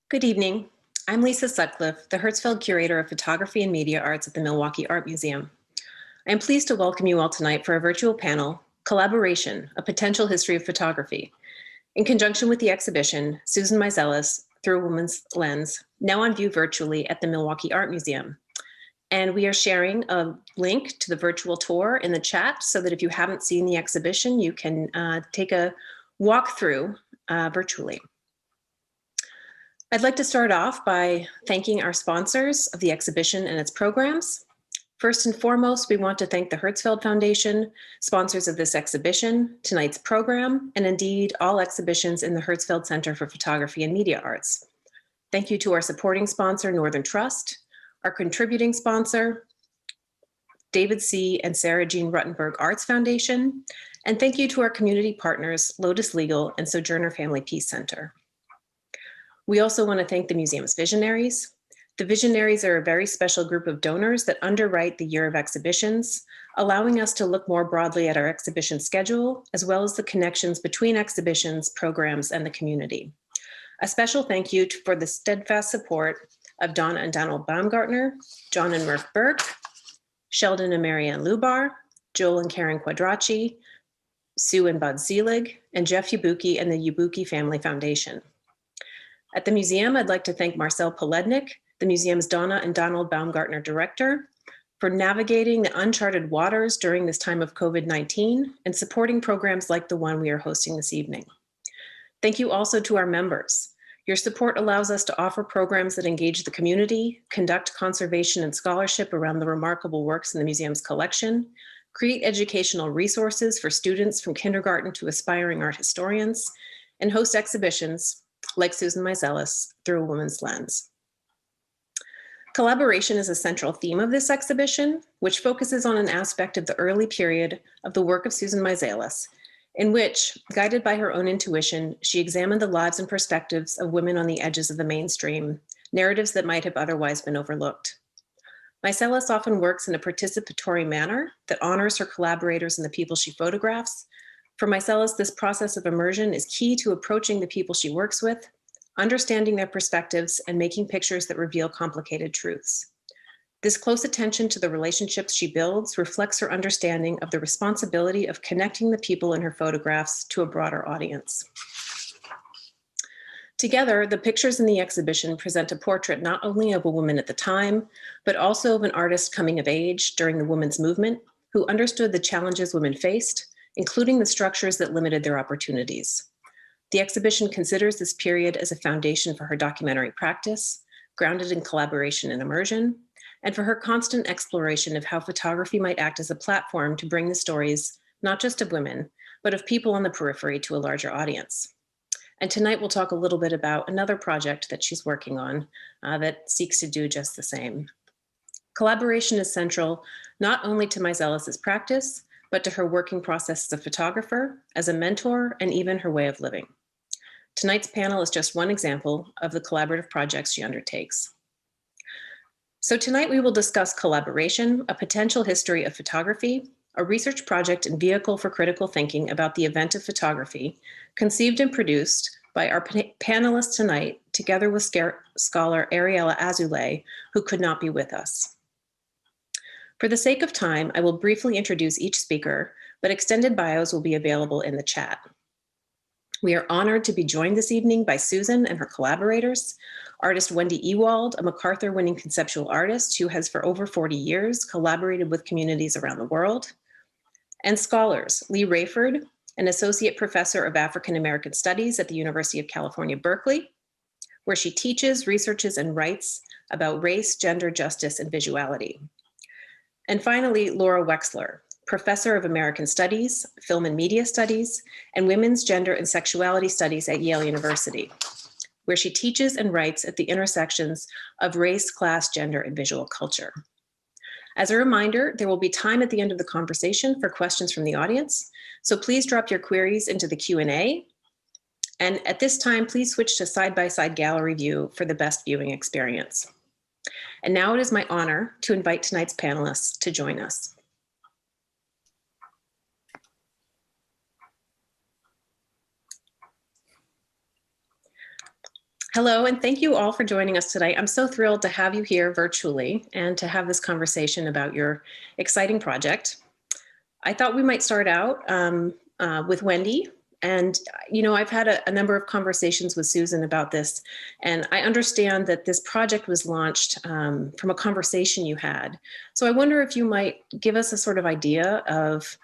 Good evening. I'm Lisa Sutcliffe, the Hertzfeld Curator of Photography and Media Arts at the Milwaukee Art Museum. I am pleased to welcome you all tonight for a virtual panel, Collaboration, A Potential History of Photography, in conjunction with the exhibition, Susan Meiselas, Through a Woman's Lens, now on view virtually at the Milwaukee Art Museum. And we are sharing a link to the virtual tour in the chat so that if you haven't seen the exhibition, you can take a walk through virtually. I'd like to start off by thanking our sponsors of the exhibition and its programs. First and foremost, we want to thank the Hertzfeld Foundation, sponsors of this exhibition, tonight's program, and indeed all exhibitions in the Hertzfeld Center for Photography and Media Arts. Thank you to our supporting sponsor, Northern Trust, our contributing sponsor, David C. and Sarah Jean Ruttenberg Arts Foundation, and thank you to our community partners, Lotus Legal and Sojourner Family Peace Center. We also want to thank the museum's Visionaries. The Visionaries are a very special group of donors that underwrite the year of exhibitions, allowing us to look more broadly at our exhibition schedule, as well as the connections between exhibitions, programs, and the community. A special thank you for the steadfast support of Donna and Donald Baumgartner, John and Murph Burke, Sheldon and Marianne Lubar, Joel and Karen Quadracci, Sue and Bud Seelig, and Jeff Yabuki and the Yabuki Family Foundation. At the museum, I'd like to thank Marcel Polednik, the museum's Donna and Donald Baumgartner director, for navigating the uncharted waters during this time of COVID-19 and supporting programs like the one we are hosting this evening. Thank you also to our members. Your support allows us to offer programs that engage the community, conduct conservation and scholarship around the remarkable works in the museum's collection, create educational resources for students from kindergarten to aspiring art historians, and host exhibitions like Susan Meiselas, Through a Woman's Lens. Collaboration is a central theme of this exhibition, which focuses on an aspect of the early period of the work of Susan Meiselas, in which, guided by her own intuition, she examined the lives and perspectives of women on the edges of the mainstream, narratives that might have otherwise been overlooked. Meiselas often works in a participatory manner that honors her collaborators and the people she photographs. For Meiselas, this process of immersion is key to approaching the people she works with, understanding their perspectives, and making pictures that reveal complicated truths. This close attention to the relationships she builds reflects her understanding of the responsibility of connecting the people in her photographs to a broader audience. Together, the pictures in the exhibition present a portrait not only of a woman at the time, but also of an artist coming of age during the women's movement who understood the challenges women faced, including the structures that limited their opportunities. The exhibition considers this period as a foundation for her documentary practice, grounded in collaboration and immersion, and for her constant exploration of how photography might act as a platform to bring the stories, not just of women, but of people on the periphery to a larger audience. And tonight we'll talk a little bit about another project that she's working on that seeks to do just the same. Collaboration is central not only to Meiselas' practice, but to her working process as a photographer, as a mentor, and even her way of living. Tonight's panel is just one example of the collaborative projects she undertakes. So tonight we will discuss Collaboration, A Potential History of Photography, a research project and vehicle for critical thinking about the event of photography, conceived and produced by our panelists tonight, together with scholar Ariella Azoulay, who could not be with us. For the sake of time, I will briefly introduce each speaker, but extended bios will be available in the chat. We are honored to be joined this evening by Susan and her collaborators, artist Wendy Ewald, a MacArthur-winning conceptual artist who has for over 40 years collaborated with communities around the world, and scholars, Lee Rayford, an associate professor of African American Studies at the University of California, Berkeley, where she teaches, researches, and writes about race, gender, justice, and visuality. And finally, Laura Wexler, professor of American Studies, Film and Media Studies, and Women's Gender and Sexuality Studies at Yale University, where she teaches and writes at the intersections of race, class, gender, and visual culture. As a reminder, there will be time at the end of the conversation for questions from the audience, so please drop your queries into the Q&A. And at this time, please switch to side-by-side gallery view for the best viewing experience. And now it is my honor to invite tonight's panelists to join us. Hello, and thank you all for joining us today. I'm so thrilled to have you here virtually and to have this conversation about your exciting project. I thought we might start out with Wendy. And, I've had a number of conversations with Susan about this, and I understand that this project was launched from a conversation you had. So I wonder if you might give us a sort of idea of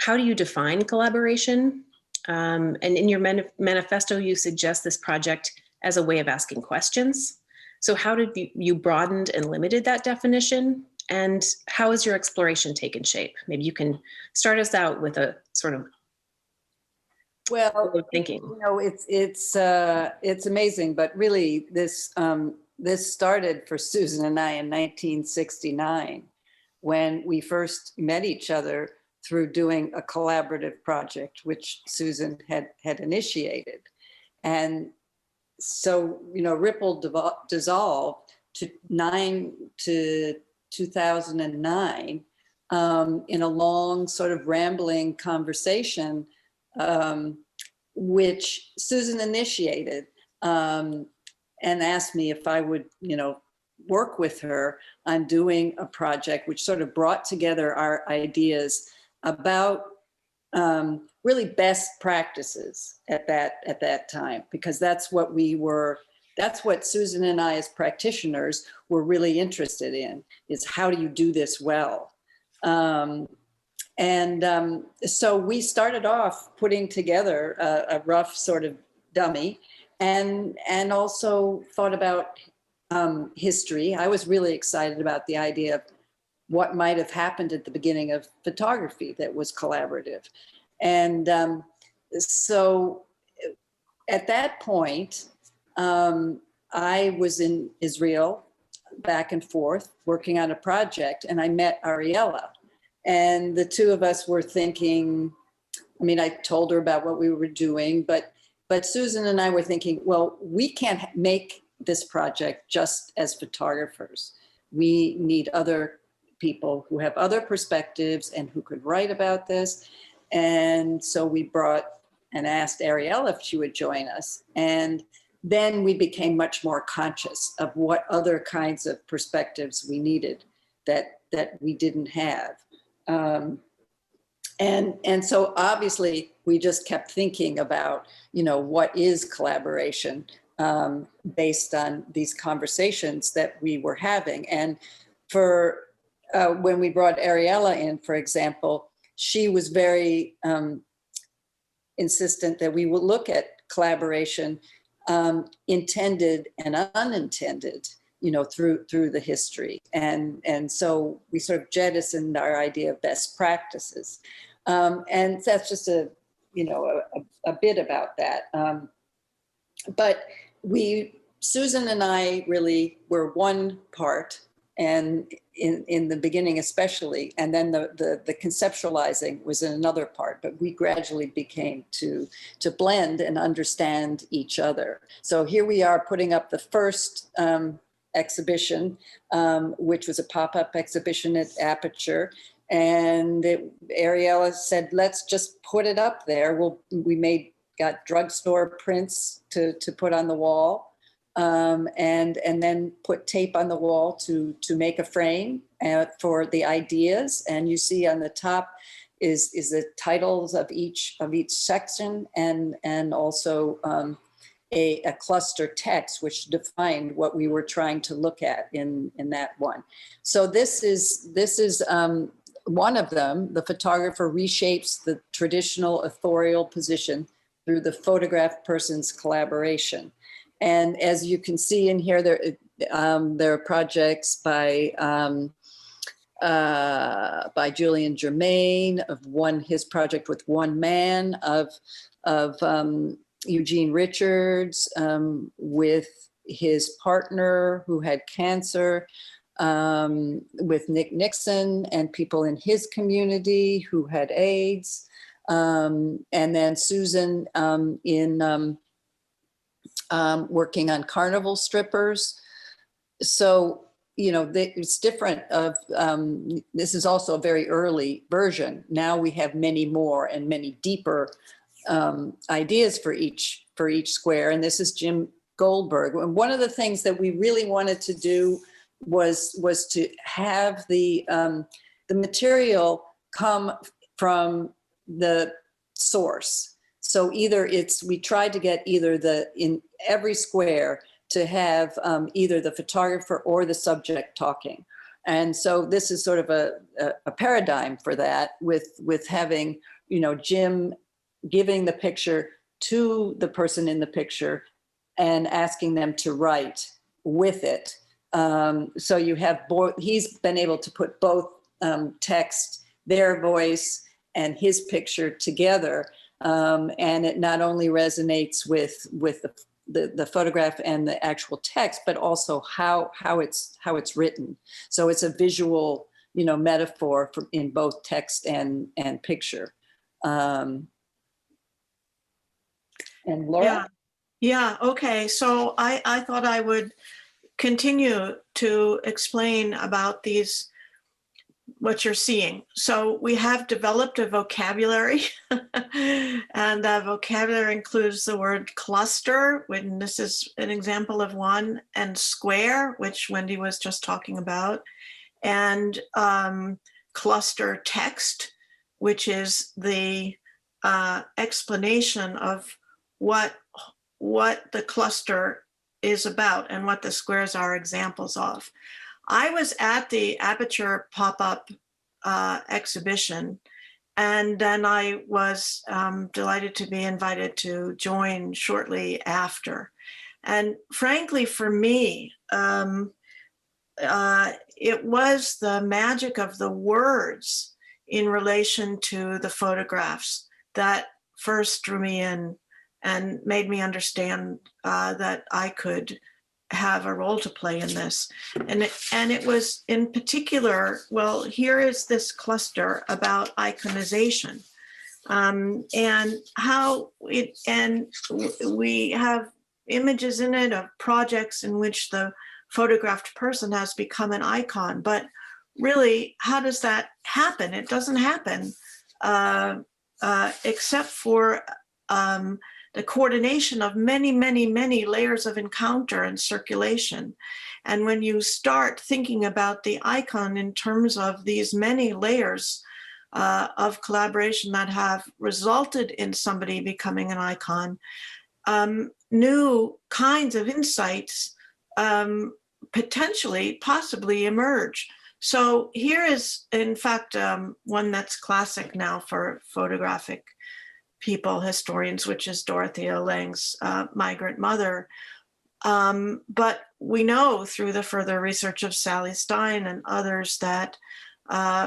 how do you define collaboration? And in your manifesto, you suggest this project as a way of asking questions. So how did you broadened and limited that definition? And how has your exploration taken shape? Maybe you can start us out with a sort of thinking. It's amazing, but really this started for Susan and I in 1969 when we first met each other through doing a collaborative project, which Susan had initiated. And so, Ripple dissolved to 2009 in a long sort of rambling conversation, which Susan initiated and asked me if I would, work with her on doing a project which sort of brought together our ideas about really best practices at that time, because that's what Susan and I as practitioners were really interested in, is how do you do this well? So we started off putting together a rough sort of dummy and also thought about history. I was really excited about the idea of what might have happened at the beginning of photography that was collaborative. And so at that point, I was in Israel back and forth working on a project, and I met Ariella. And the two of us were thinking, I told her about what we were doing, but Susan and I were thinking, well, we can't make this project just as photographers. We need other people who have other perspectives and who could write about this. And so we brought and asked Ariella if she would join us. And then we became much more conscious of what other kinds of perspectives we needed that we didn't have. And so obviously we just kept thinking about, what is collaboration based on these conversations that we were having. And for when we brought Ariella in, for example, she was very insistent that we would look at collaboration, intended and unintended, through the history. And so we sort of jettisoned our idea of best practices. And that's just a bit about that. But Susan and I really were one part, and in the beginning especially, and then the conceptualizing was in another part, but we gradually became to blend and understand each other. So here we are putting up the first exhibition, which was a pop-up exhibition at Aperture. And Ariella said, let's just put it up there. We got drugstore prints to put on the wall, and then put tape on the wall to make a frame for the ideas. And you see on the top is the titles of each section, and also a cluster text which defined what we were trying to look at in that one. So this is one of them. The photographer reshapes the traditional authorial position through the photographed person's collaboration. And as you can see in here, there are projects by Julian Germain, his project with one man, of Eugene Richards, with his partner who had cancer, with Nick Nixon and people in his community who had AIDS, and then Susan in working on carnival strippers. So, it's different this is also a very early version. Now we have many more and many deeper ideas for each square. And this is Jim Goldberg. And one of the things that we really wanted to do was to have the material come from the source. So either we tried to get in every square to have either the photographer or the subject talking. And so this is sort of a paradigm for that, with having, Jim giving the picture to the person in the picture and asking them to write with it. So you have he's been able to put both text, their voice, and his picture together. And it not only resonates with the photograph and the actual text, but also how it's written. So it's a visual, metaphor in both text and picture. And Laura? Yeah. Okay. So I thought I would continue to explain about what you're seeing. So we have developed a vocabulary, and that vocabulary includes the word cluster, when this is an example of one, and square, which Wendy was just talking about, and cluster text, which is the explanation of what the cluster is about and what the squares are examples of. I was at the Aperture pop-up exhibition, and then I was delighted to be invited to join shortly after. And frankly, for me, it was the magic of the words in relation to the photographs that first drew me in and made me understand that I could have a role to play in this. And it was in particular, well, here is this cluster about iconization, and how we have images in it of projects in which the photographed person has become an icon. But really, how does that happen? It doesn't happen except for the coordination of many, many, many layers of encounter and circulation. And when you start thinking about the icon in terms of these many layers of collaboration that have resulted in somebody becoming an icon, new kinds of insights possibly emerge. So here is, in fact, one that's classic now for photographic people, historians, which is Dorothea Lange's Migrant Mother. But we know through the further research of Sally Stein and others that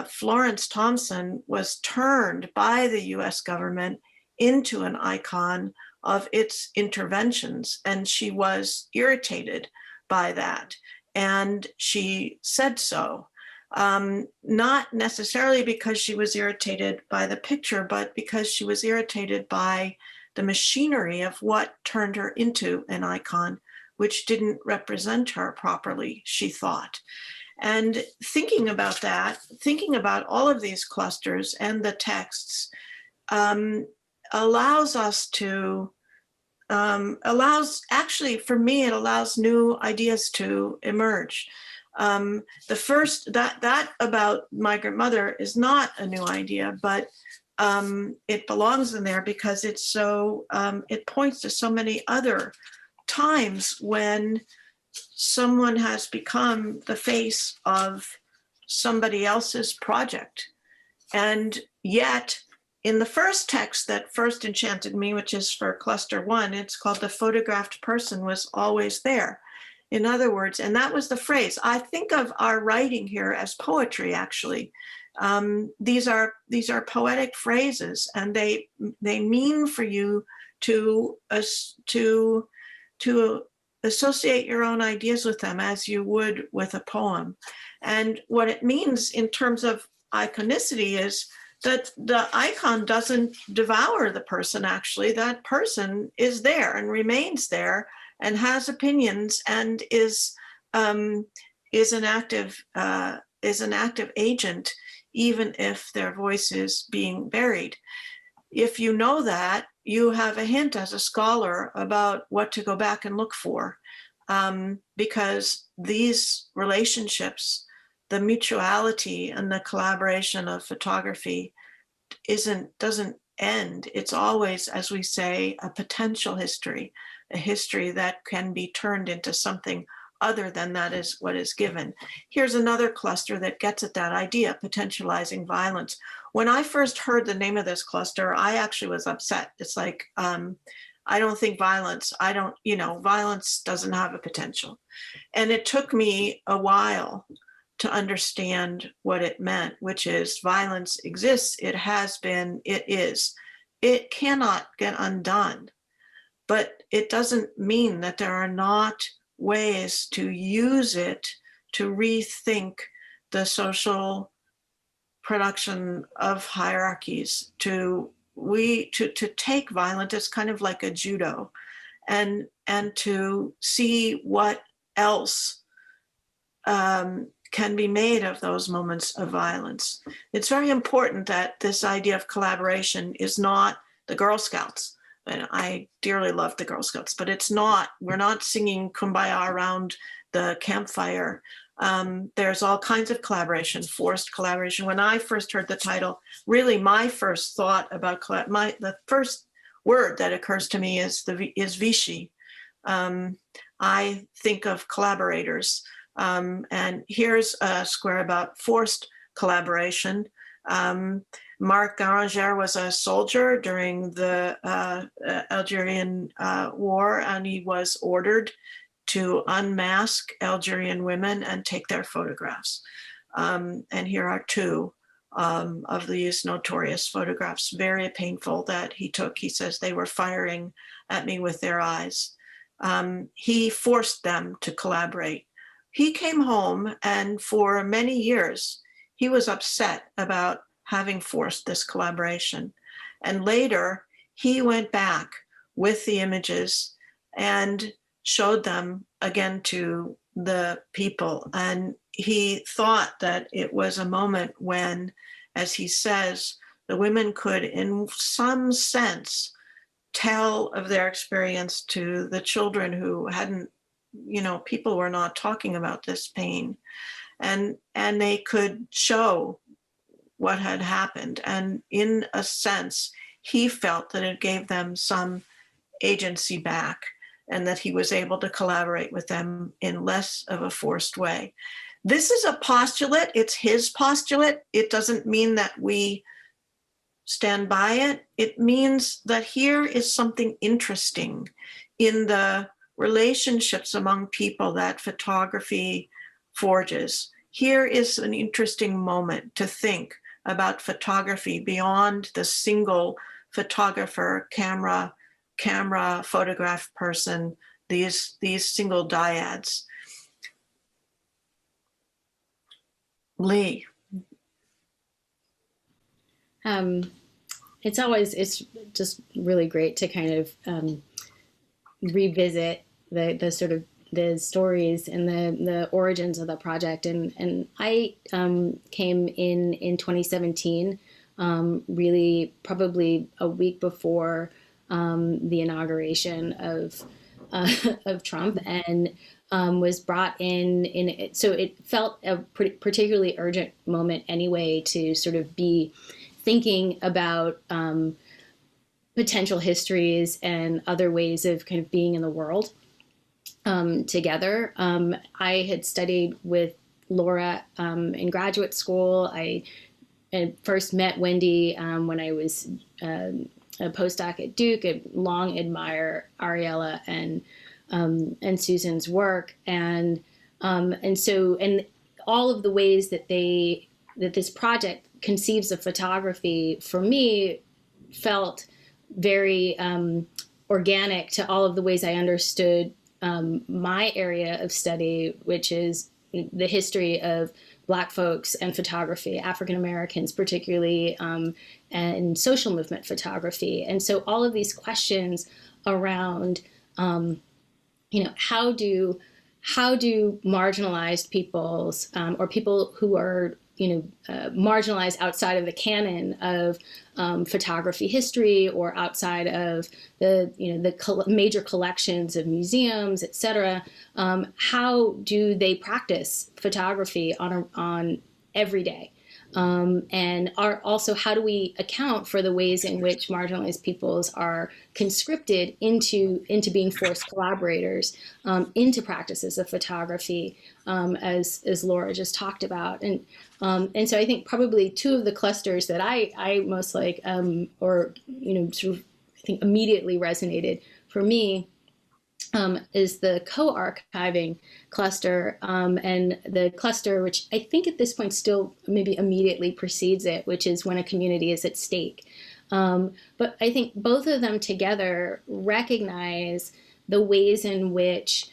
Florence Thompson was turned by the US government into an icon of its interventions, and she was irritated by that. And she said so. Not necessarily because she was irritated by the picture, but because she was irritated by the machinery of what turned her into an icon, which didn't represent her properly, she thought. And thinking about that, thinking about all of these clusters and the texts, allows us to, actually for me, it allows new ideas to emerge. The first, that about Migrant Mother is not a new idea, but it belongs in there because it's so, it points to so many other times when someone has become the face of somebody else's project. And yet, in the first text that first enchanted me, which is for cluster 1, it's called "The Photographed Person Was Always There." In other words, and that was the phrase. I think of our writing here as poetry, actually. These are poetic phrases, and they mean for you to associate your own ideas with them as you would with a poem. And what it means in terms of iconicity is that the icon doesn't devour the person. Actually, that person is there and remains there and has opinions and is an active agent, even if their voice is being buried. if you know that, you have a hint as a scholar about what to go back and look for, because these relationships, the mutuality and the collaboration of photography doesn't end. It's always, as we say, a potential history, a history that can be turned into something other than that is what is given. Here's another cluster that gets at that idea, potentializing violence. When I first heard the name of this cluster, I actually was upset. It's like, I don't think violence, violence doesn't have a potential. And it took me a while to understand what it meant, which is violence exists, it has been, it is. It cannot get undone, but it doesn't mean that there are not ways to use it to rethink the social production of hierarchies, to take violence as kind of like a judo, and to see what else can be made of those moments of violence. It's very important that this idea of collaboration is not the Girl Scouts. And I dearly love the Girl Scouts, but it's not, we're not singing Kumbaya around the campfire. There's all kinds of collaboration, forced collaboration. When I first heard the title, really my first thought about the first word that occurs to me is Vichy. I think of collaborators. And here's a square about forced collaboration. Marc Garanger was a soldier during the Algerian war, and he was ordered to unmask Algerian women and take their photographs. And here are two of these notorious photographs, very painful, that he took. He says they were firing at me with their eyes. He forced them to collaborate. He came home, and for many years, he was upset about having forced this collaboration. And later, he went back with the images and showed them again to the people. And he thought that it was a moment when, as he says, the women could, in some sense, tell of their experience to the children who hadn't, people were not talking about this pain, and they could show what had happened. And in a sense, he felt that it gave them some agency back, and that he was able to collaborate with them in less of a forced way. This is a postulate. It's his postulate. It doesn't mean that we stand by it. It means that here is something interesting in the relationships among people that photography forges. Here is an interesting moment to think about photography beyond the single photographer, camera, photograph person, these single dyads. Lee. It's just really great to kind of revisit the sort of the stories and the origins of the project. And I came in 2017, really probably a week before the inauguration of Trump, and was brought in. So it felt a particularly urgent moment anyway to sort of be thinking about potential histories and other ways of kind of being in the world together. I had studied with Laura in graduate school. I had first met Wendy when I was a postdoc at Duke. I long admire Ariella and Susan's work, and all of the ways that this project conceives of photography for me felt very organic to all of the ways I understood my area of study, which is the history of Black folks and photography, African Americans particularly, and social movement photography. And so all of these questions around, how do marginalized peoples or people who are, marginalized outside of the canon of photography history, or outside of the major collections of museums, et cetera. How do they practice photography on every day? And also, how do we account for the ways in which marginalized peoples are conscripted into being forced collaborators, into practices of photography, as Laura just talked about. And so I think probably two of the clusters that I most like, or sort of I think immediately resonated for me, is the co-archiving cluster, and the cluster which I think at this point still maybe immediately precedes it, which is when a community is at stake. But I think both of them together recognize the ways in which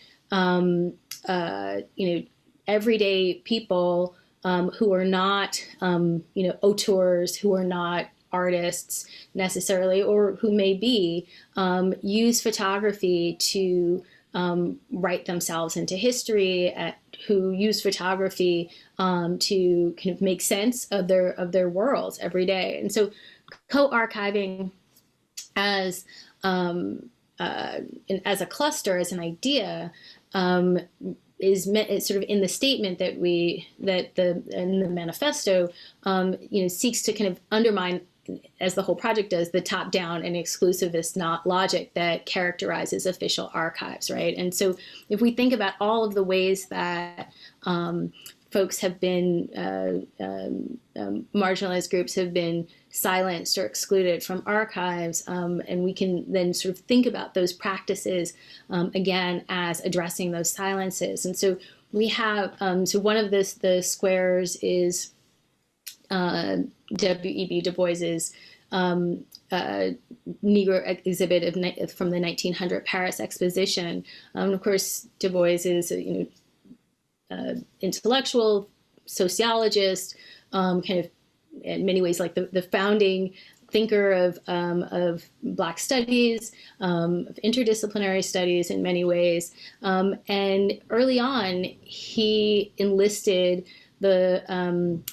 everyday people who are not auteurs, who are not artists necessarily, or who may be, use photography to write themselves into history, who use photography to kind of make sense of their worlds every day. And so co-archiving as a cluster, as an idea, is sort of in the statement that in the manifesto, seeks to kind of undermine, as the whole project does, the top-down and exclusivist logic that characterizes official archives, right? And so if we think about all of the ways that folks have been, marginalized groups have been silenced or excluded from archives, and we can then sort of think about those practices, again, as addressing those silences. And so we have, so one of the squares is W.E.B. Du Bois's Negro exhibit from the 1900 Paris Exposition. And of course, Du Bois is intellectual, sociologist, kind of in many ways like the founding thinker of Black studies, of interdisciplinary studies in many ways. And early on, he enlisted the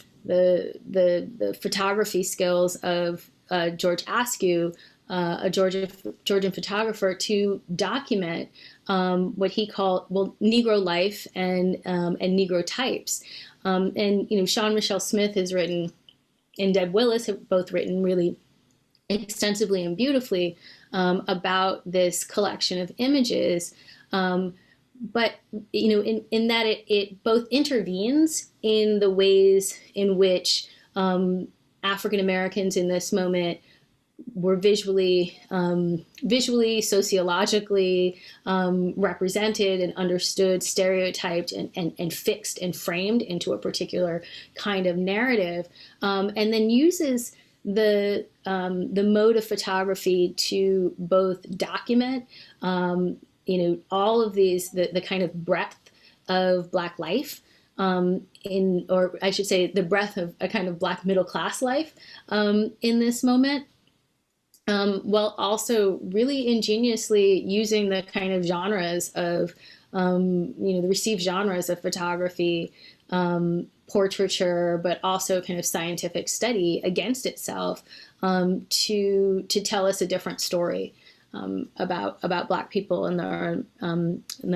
photography skills of George Askew, a Georgian photographer, to document what he called, Negro life and Negro types. And Sean Michelle Smith has written, and Deb Willis have both written really extensively and beautifully about this collection of images. But in that it both intervenes in the ways in which African Americans in this moment were visually, sociologically represented and understood, stereotyped, and fixed and framed into a particular kind of narrative, and then uses the mode of photography to both document, all of these, the kind of breadth of Black life, or I should say the breadth of a kind of Black middle class life in this moment, while also really ingeniously using the kind of genres of, the received genres of photography, portraiture, but also kind of scientific study against itself, to tell us a different story about Black people in the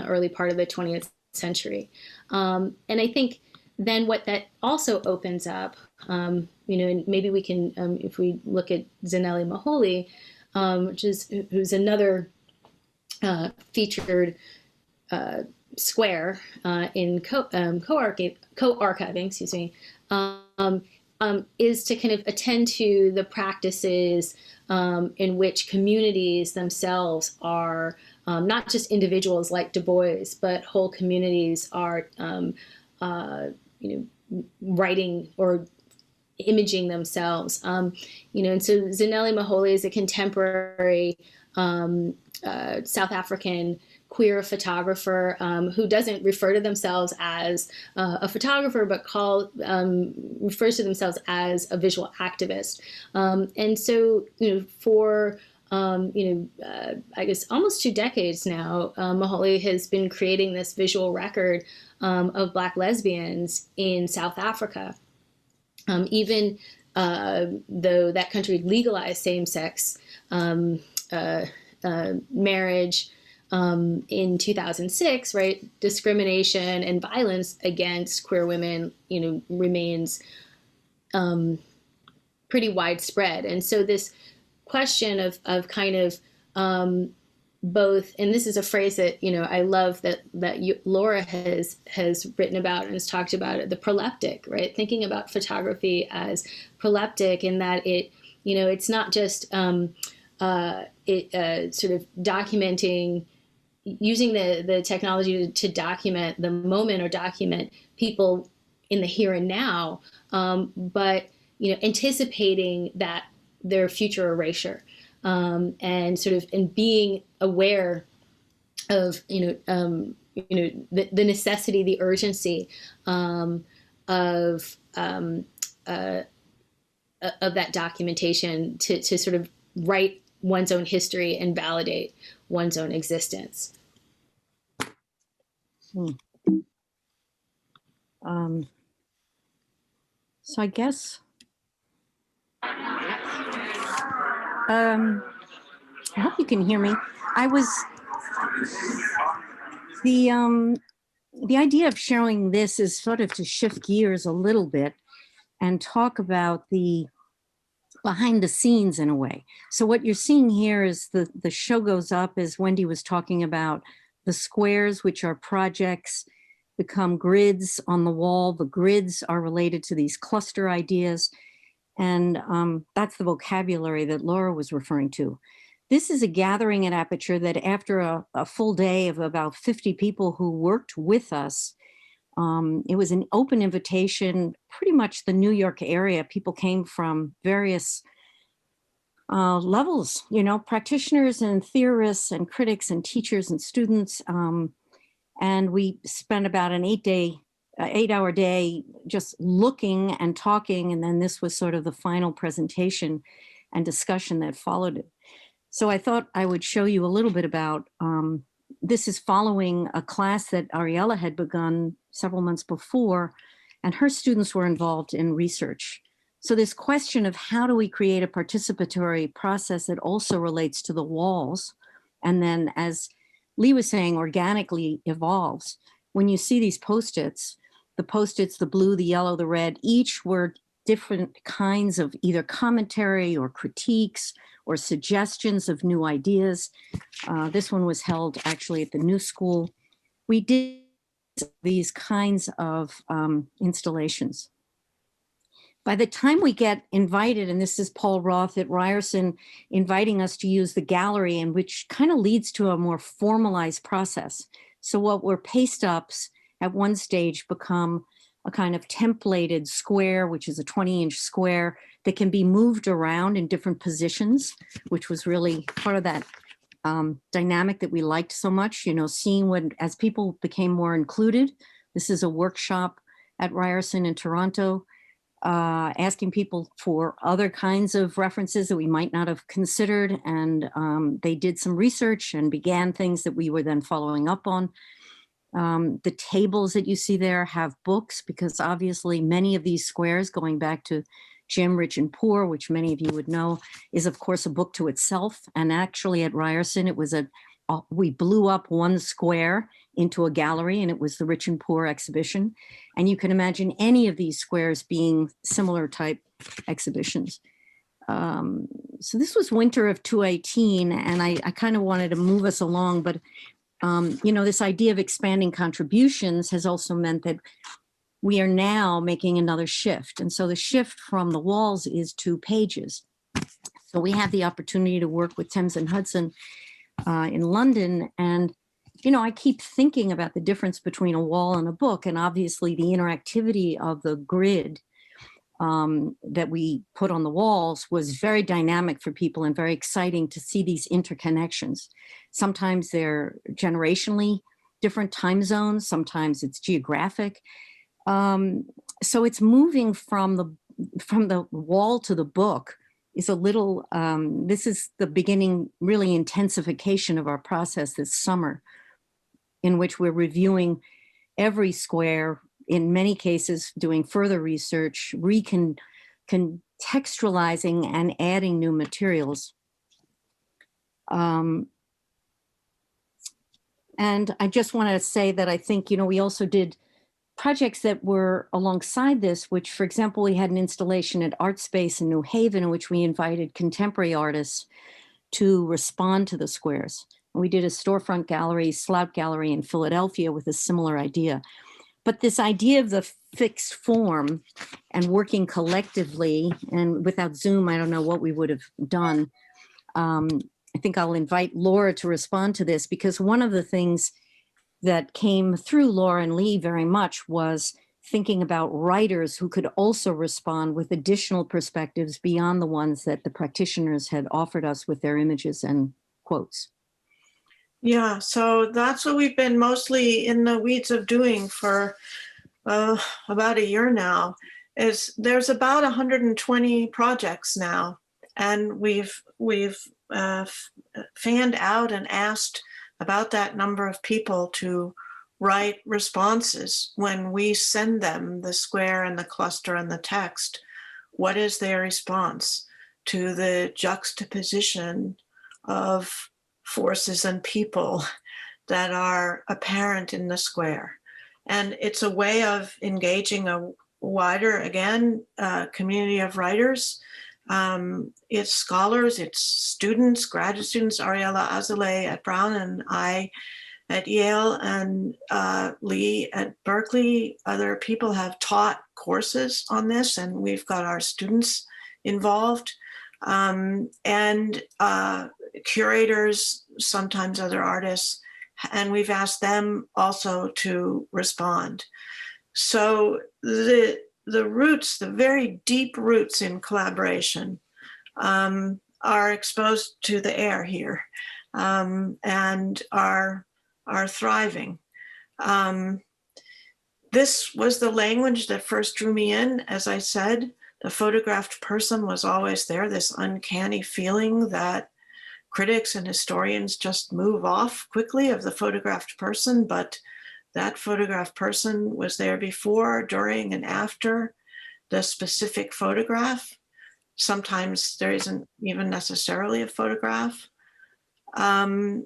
early part of the 20th century. And I think then what that also opens up, and maybe we can, if we look at Zanele Muholi, who's another featured square in co-archiving, excuse me, is to kind of attend to the practices in which communities themselves are, not just individuals like Du Bois, but whole communities are, writing or imaging themselves. And so Zanele Muholi is a contemporary South African queer photographer who doesn't refer to themselves as a photographer, but refers to themselves as a visual activist. And so, for I guess almost 2 decades now, Muholi has been creating this visual record of Black lesbians in South Africa. Even though that country legalized same-sex marriage in 2006, right, discrimination and violence against queer women, remains pretty widespread. And so this question of kind of both, and this is a phrase that I love that Laura has written about and has talked about it, the proleptic, right? Thinking about photography as proleptic, in that it's not just sort of documenting, using the technology to document the moment or document people in the here and now, but anticipating that their future erasure. And sort of in being aware of the necessity, the urgency of that documentation to sort of write one's own history and validate one's own existence. So I guess I hope you can hear me. The idea of showing this is sort of to shift gears a little bit and talk about the behind the scenes in a way. So what you're seeing here is the show goes up, as Wendy was talking about, the squares, which are projects, become grids on the wall. The grids are related to these cluster ideas. And that's the vocabulary that Laura was referring to. This is a gathering at Aperture that after a full day of about 50 people who worked with us, it was an open invitation, pretty much the New York area. People came from various levels, practitioners and theorists and critics and teachers and students. And we spent about an 8-hour day just looking and talking, and then this was sort of the final presentation and discussion that followed it. So I thought I would show you a little bit about, this is following a class that Ariella had begun several months before, and her students were involved in research. So this question of how do we create a participatory process that also relates to the walls, and then, as Lee was saying, organically evolves. When you see these Post-its, the blue, the yellow, the red, each were different kinds of either commentary or critiques or suggestions of new ideas. This one was held actually at the New School. We did these kinds of installations. By the time we get invited, and this is Paul Roth at Ryerson inviting us to use the gallery, and which kind of leads to a more formalized process. So what were paste ups at one stage become a kind of templated square, which is a 20-inch square that can be moved around in different positions, which was really part of that dynamic that we liked so much, seeing when, as people became more included. This is a workshop at Ryerson in Toronto, asking people for other kinds of references that we might not have considered. And they did some research and began things that we were then following up on. The tables that you see there have books, because obviously many of these squares, going back to Jim, Rich and Poor, which many of you would know, is of course a book to itself. And actually at Ryerson, it was we blew up one square into a gallery, and it was the Rich and Poor exhibition. And you can imagine any of these squares being similar type exhibitions. So this was winter of 2018, and I kind of wanted to move us along, but this idea of expanding contributions has also meant that we are now making another shift. And so the shift from the walls is to pages. So we have the opportunity to work with Thames and Hudson in London. And, I keep thinking about the difference between a wall and a book, and obviously the interactivity of the grid that we put on the walls was very dynamic for people and very exciting to see these interconnections. Sometimes they're generationally different time zones, sometimes it's geographic. So it's moving from the wall to the book is a little, this is the beginning, really intensification of our process this summer, in which we're reviewing every square in many cases, doing further research, contextualizing and adding new materials. And I just want to say that I think, we also did projects that were alongside this, which, for example, we had an installation at Art Space in New Haven in which we invited contemporary artists to respond to the squares. And we did a storefront gallery, Slout Gallery in Philadelphia with a similar idea. But this idea of the fixed form and working collectively, and without Zoom, I don't know what we would have done. I think I'll invite Laura to respond to this, because one of the things that came through Laura and Lee very much was thinking about writers who could also respond with additional perspectives beyond the ones that the practitioners had offered us with their images and quotes. Yeah, so that's what we've been mostly in the weeds of doing for about a year now. There's about 120 projects now, and we've fanned out and asked about that number of people to write responses when we send them the square and the cluster and the text. What is their response to the juxtaposition of forces and people that are apparent in the square? And it's a way of engaging a wider, again, community of writers. It's scholars, it's students, graduate students, Ariella Azalea at Brown and I at Yale, and Lee at Berkeley. Other people have taught courses on this, and we've got our students involved, and curators, sometimes other artists, and we've asked them also to respond. So the roots, the very deep roots in collaboration, are exposed to the air here, and are thriving. This was the language that first drew me in. As I said, the photographed person was always there, this uncanny feeling that critics and historians just move off quickly of the photographed person, but that photographed person was there before, during, and after the specific photograph. Sometimes there isn't even necessarily a photograph. I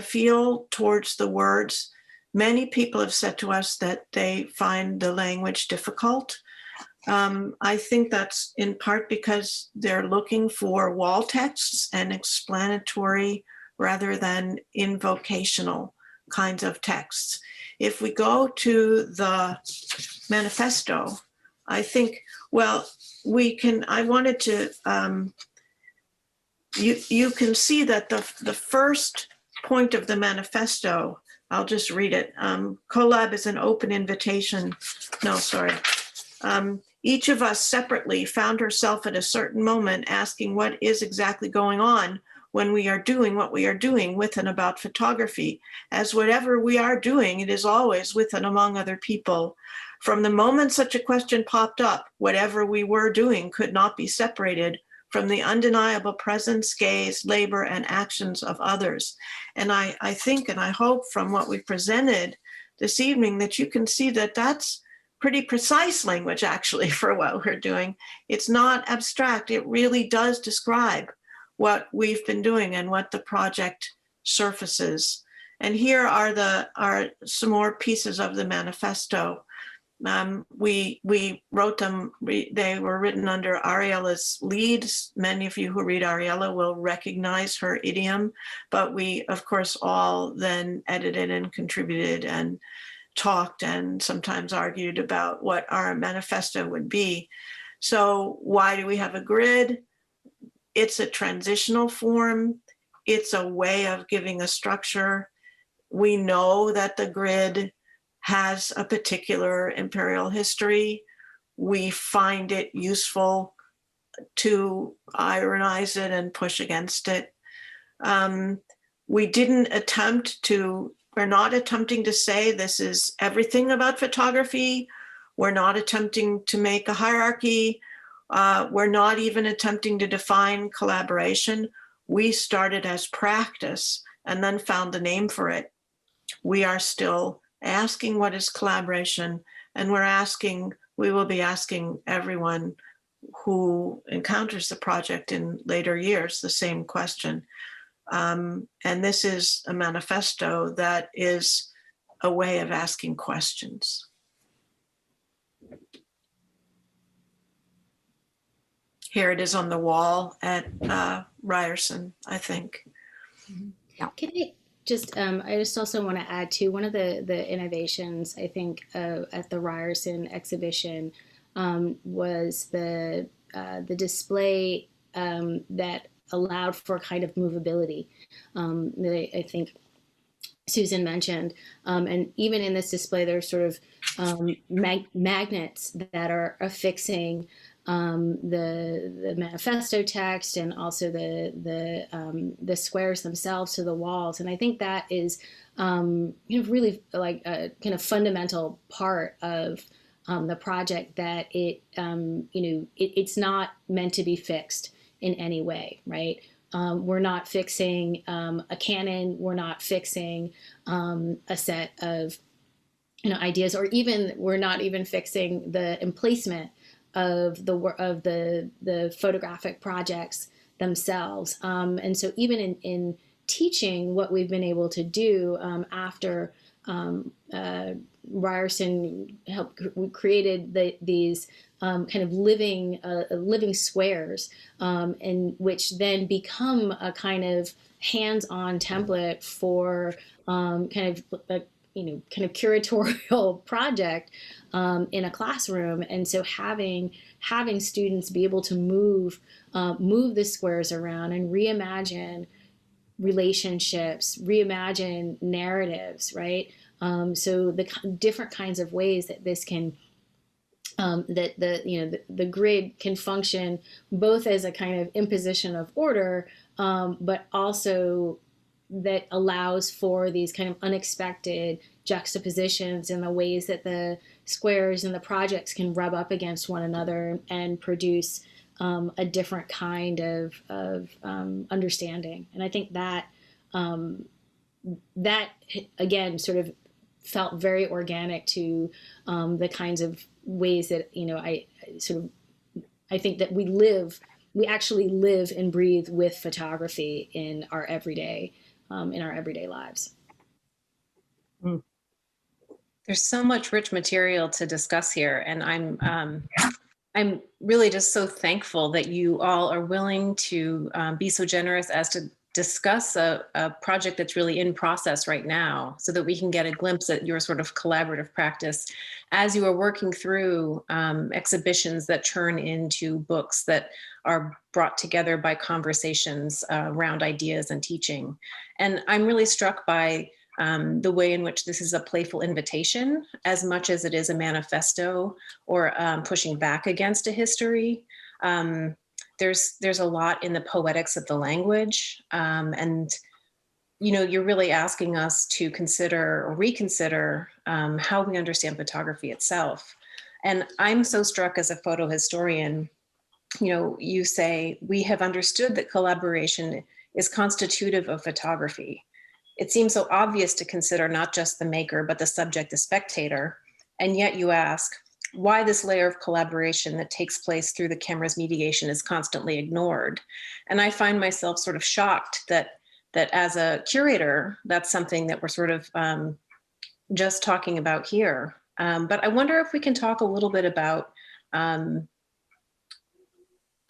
feel towards the words, many people have said to us that they find the language difficult. I think that's in part because they're looking for wall texts and explanatory rather than invocational kinds of texts. If we go to the manifesto, I think, well, I wanted to, you can see that the first point of the manifesto, I'll just read it. Collab is an open invitation. No, sorry. Each of us separately found herself at a certain moment asking what is exactly going on when we are doing what we are doing with and about photography. As whatever we are doing, it is always with and among other people. From the moment such a question popped up, whatever we were doing could not be separated from the undeniable presence, gaze, labor, and actions of others. And I think, and I hope from what we presented this evening, that you can see that that's pretty precise language actually for what we're doing. It's not abstract. It really does describe what we've been doing and what the project surfaces. And here are some more pieces of the manifesto. We wrote them, they were written under Ariella's lead. Many of you who read Ariella will recognize her idiom, but we, of course, all then edited and contributed and talked and sometimes argued about what our manifesto would be. So why do we have a grid? It's a transitional form. It's a way of giving a structure. We know that the grid has a particular imperial history. We find it useful to ironize it and push against it. We didn't attempt to, we're not attempting to say this is everything about photography. We're not attempting to make a hierarchy. We're not even attempting to define collaboration. We started as practice and then found the name for it. We are still asking what is collaboration, and we will be asking everyone who encounters the project in later years the same question. And this is a manifesto that is a way of asking questions. Here it is on the wall at Ryerson, I think. Can I just also want to add to one of the innovations, I think, at the Ryerson exhibition was the display that allowed for kind of movability that I think Susan mentioned. And even in this display, there's sort of magnets that are affixing the manifesto text and also the squares themselves to the walls. And I think that is really like a kind of fundamental part of the project, that it's not meant to be fixed in any way, right? We're not fixing a canon. We're not fixing a set of ideas, or even we're not even fixing the emplacement of the photographic projects themselves. And so even in teaching, what we've been able to do after Ryerson created these kind of living squares, and which then become a kind of hands-on template for kind of curatorial project in a classroom. And so having students be able to move the squares around and reimagine relationships, reimagine narratives, right? So the different kinds of ways that this can that the grid can function both as a kind of imposition of order, but also that allows for these kind of unexpected juxtapositions in the ways that the squares and the projects can rub up against one another and produce a different kind of understanding. And I think that that again sort of felt very organic to the kinds of ways that I think that we actually live and breathe with photography in our everyday lives. There's so much rich material to discuss here, and I'm really just so thankful that you all are willing to be so generous as to discuss a project that's really in process right now, so that we can get a glimpse at your sort of collaborative practice as you are working through exhibitions that turn into books that are brought together by conversations around ideas and teaching. And I'm really struck by the way in which this is a playful invitation as much as it is a manifesto or pushing back against a history. There's a lot in the poetics of the language, and you're really asking us to consider or reconsider how we understand photography itself. And I'm so struck as a photo historian. You say we have understood that collaboration is constitutive of photography. It seems so obvious to consider not just the maker, but the subject, the spectator. And yet you ask why this layer of collaboration that takes place through the camera's mediation is constantly ignored. And I find myself sort of shocked that as a curator, that's something that we're sort of just talking about here. But I wonder if we can talk a little bit about the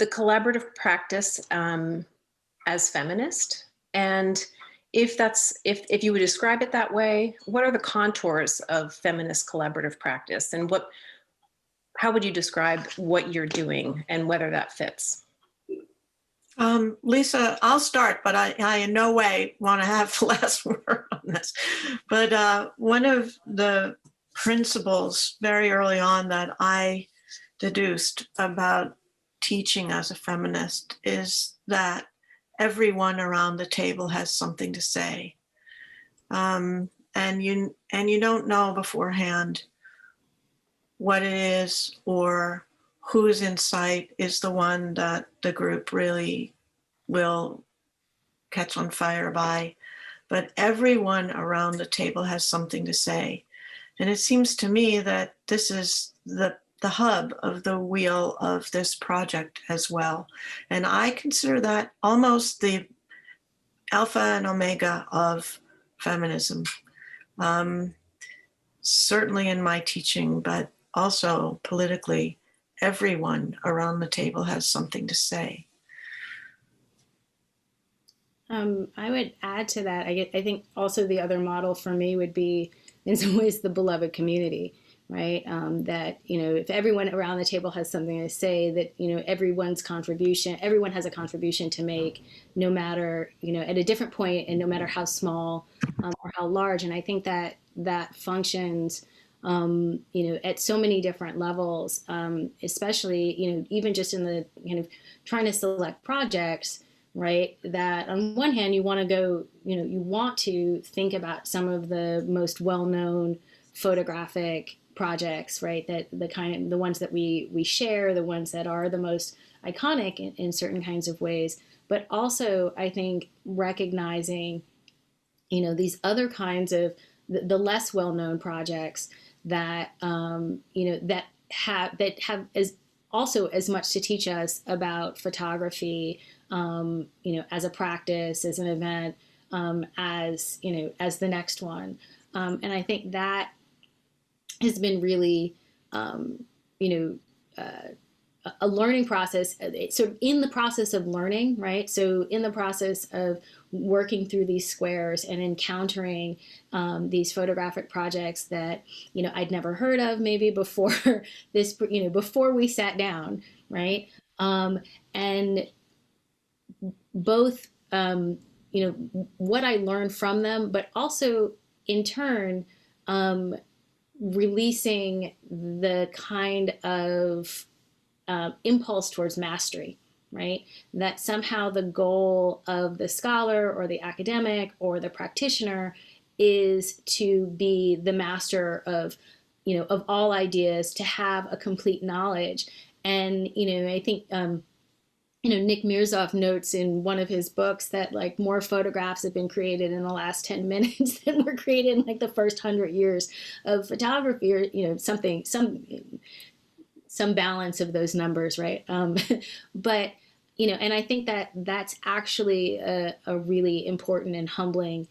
collaborative practice as feminist, and if you would describe it that way, what are the contours of feminist collaborative practice, and how would you describe what you're doing and whether that fits? Lisa, I'll start, but I in no way want to have the last word on this. But one of the principles very early on that I deduced about teaching as a feminist is that everyone around the table has something to say, and you don't know beforehand what it is or whose insight is the one that the group really will catch on fire by, but everyone around the table has something to say. And it seems to me that this is the hub of the wheel of this project as well. And I consider that almost the alpha and omega of feminism. Certainly in my teaching, but also politically, everyone around the table has something to say. I would add to that. I think also the other model for me would be, in some ways, the beloved community, right? That, you know, if everyone around the table has something to say, that, you know, everyone has a contribution to make, no matter, you know, at a different point, and no matter how small or how large. And I think that that functions, you know, at so many different levels, especially, you know, even just in the kind of trying to select projects, right? That on one hand, you want to go, you know, you want to think about some of the most well-known photographic projects, right? That the ones that we share, the ones that are the most iconic in certain kinds of ways, but also I think recognizing, you know, these other kinds of the less well-known projects that, you know, that have as also as much to teach us about photography, you know, as a practice, as an event, as, you know, as the next one. And I think that has been really, you know, a learning process, sort of in the process of learning, right? So in the process of working through these squares and encountering these photographic projects that, you know, I'd never heard of maybe before this, you know, before we sat down, right? And both, you know, what I learned from them, but also in turn, releasing the kind of impulse towards mastery, right? That somehow the goal of the scholar or the academic or the practitioner is to be the master of, you know, of all ideas, to have a complete knowledge. And, you know, I think, you know, Nick Mirzoff notes in one of his books that like more photographs have been created in the last 10 minutes than were created in like the first 100 years of photography, or, you know, some balance of those numbers, right? But, you know, and I think that that's actually a really important and humbling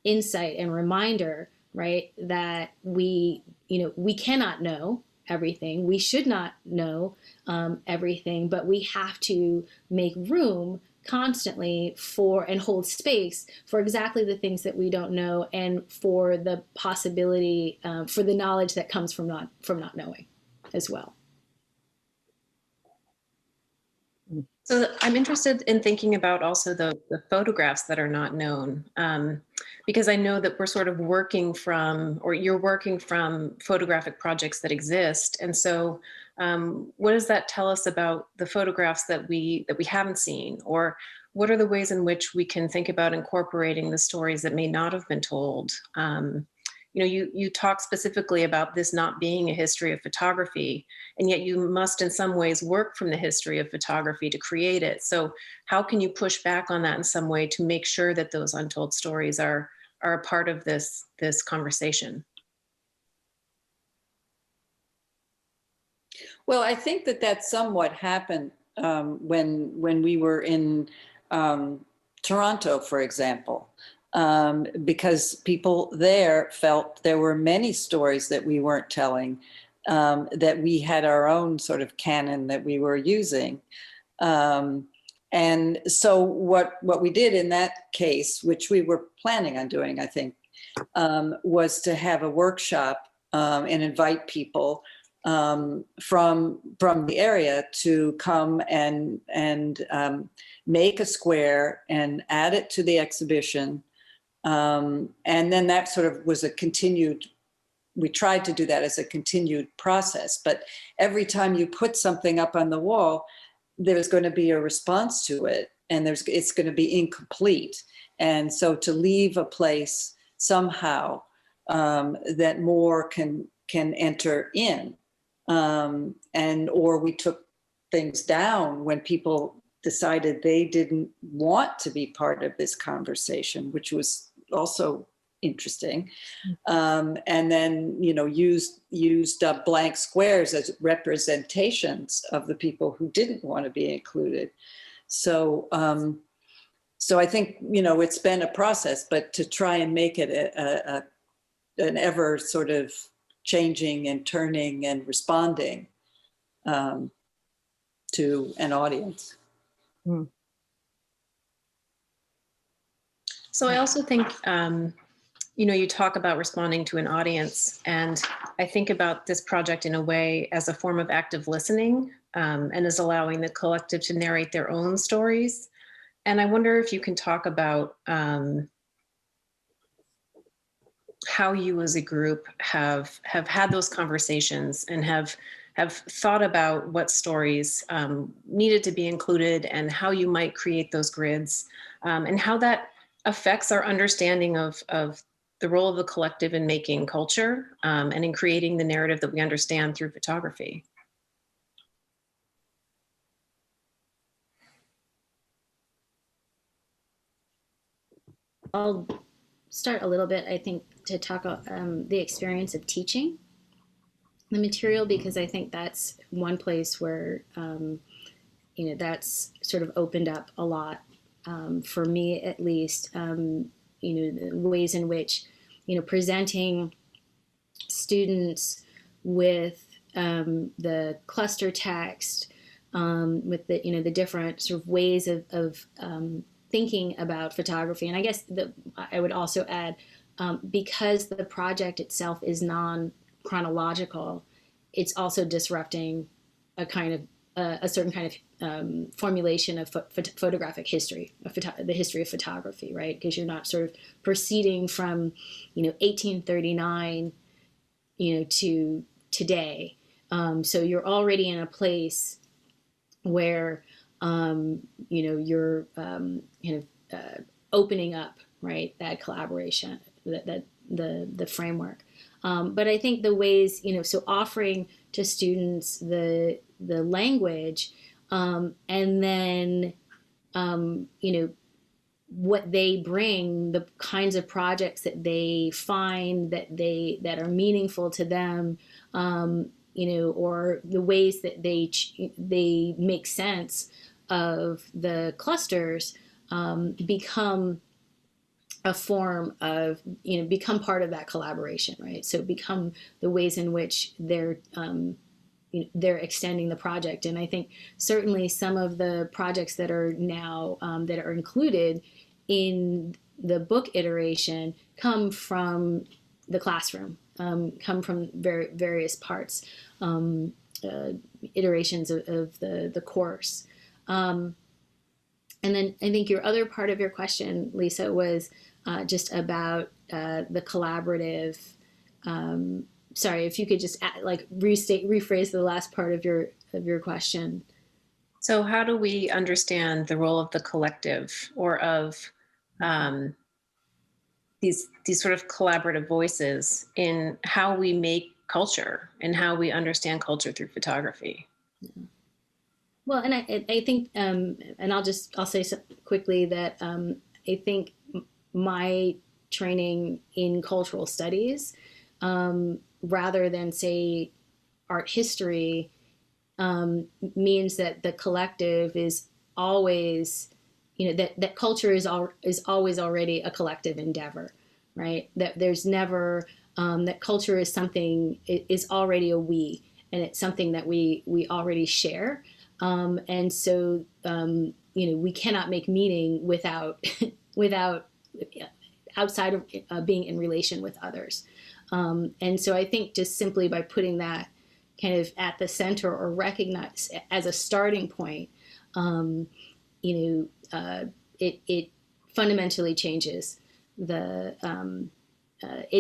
insight and reminder, right? That we, you know, we cannot know everything. We should not know everything, but we have to make room constantly for and hold space for exactly the things that we don't know, and for the possibility, for the knowledge that comes from not knowing as well. So I'm interested in thinking about also the photographs that are not known, because I know that we're sort of working from, or you're working from photographic projects that exist. And so what does that tell us about the photographs that we haven't seen? Or what are the ways in which we can think about incorporating the stories that may not have been told? You know, you talk specifically about this not being a history of photography, and yet you must in some ways work from the history of photography to create it. So how can you push back on that in some way to make sure that those untold stories are a part of this conversation? Well, I think that somewhat happened when we were in Toronto, for example. Because people there felt there were many stories that we weren't telling, that we had our own sort of canon that we were using. And so what we did in that case, which we were planning on doing, I think, was to have a workshop and invite people from the area to come and make a square and add it to the exhibition. And then that sort of was we tried to do that as a continued process, but every time you put something up on the wall, there's going to be a response to it, and it's going to be incomplete. And so to leave a place somehow that more can enter in, or we took things down when people decided they didn't want to be part of this conversation, which was also interesting. And then, you know, used up blank squares as representations of the people who didn't want to be included. So, so I think, you know, it's been a process, but to try and make it an ever sort of changing and turning and responding to an audience. Mm. So I also think, you know, you talk about responding to an audience, and I think about this project in a way as a form of active listening, and as allowing the collective to narrate their own stories. And I wonder if you can talk about how you as a group have had those conversations and have thought about what stories needed to be included and how you might create those grids, and how that affects our understanding of the role of the collective in making culture, and in creating the narrative that we understand through photography. I'll start a little bit, I think, to talk about the experience of teaching the material, because I think that's one place where, you know, that's sort of opened up a lot, for me at least, you know, the ways in which, you know, presenting students with the cluster text, with the, you know, the different sort of ways of thinking about photography. And I guess I would also add, because the project itself is non-chronological, it's also disrupting a kind of a certain kind of formulation of photographic history, the history of photography, right? Because you're not sort of proceeding from, you know, 1839, you know, to today. So you're already in a place where, you know, you're kind of opening up, right, that collaboration, that the framework. But I think the ways, you know, so offering to students the language, and then, you know, what they bring, the kinds of projects that they find that are meaningful to them, you know, or the ways that they make sense of the clusters, become a form of, you know, become part of that collaboration, right? So become the ways in which they're extending the project. And I think certainly some of the projects that are now that are included in the book iteration come from the classroom, come from various parts, iterations of the course. And then I think your other part of your question, Lisa, was just about the collaborative. Sorry, if you could just rephrase the last part of your question. So how do we understand the role of the collective, or of these sort of collaborative voices in how we make culture and how we understand culture through photography? Well, and I think, and I'll say quickly that I think my training in cultural studies, rather than say art history, means that the collective is always, you know, that culture is always already a collective endeavor, right? That there's never, that culture is something, is already a we, and it's something that we already share. And so, you know, we cannot make meaning without outside of being in relation with others. And so I think just simply by putting that kind of at the center, or recognize as a starting point, you know, it fundamentally changes it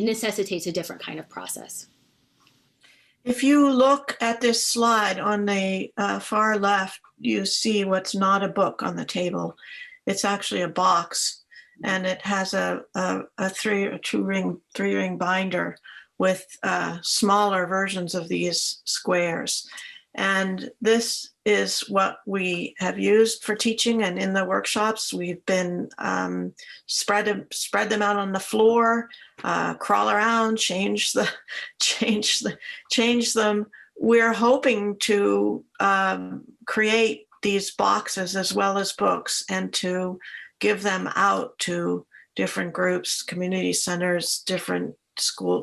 necessitates a different kind of process. If you look at this slide on the far left, you see what's not a book on the table. It's actually a box, and it has a three ring binder with smaller versions of these squares. And this is what we have used for teaching, and in the workshops we've been spread them out on the floor, crawl around, change them. We're hoping to create these boxes as well as books, and to give them out to different groups, community centers, different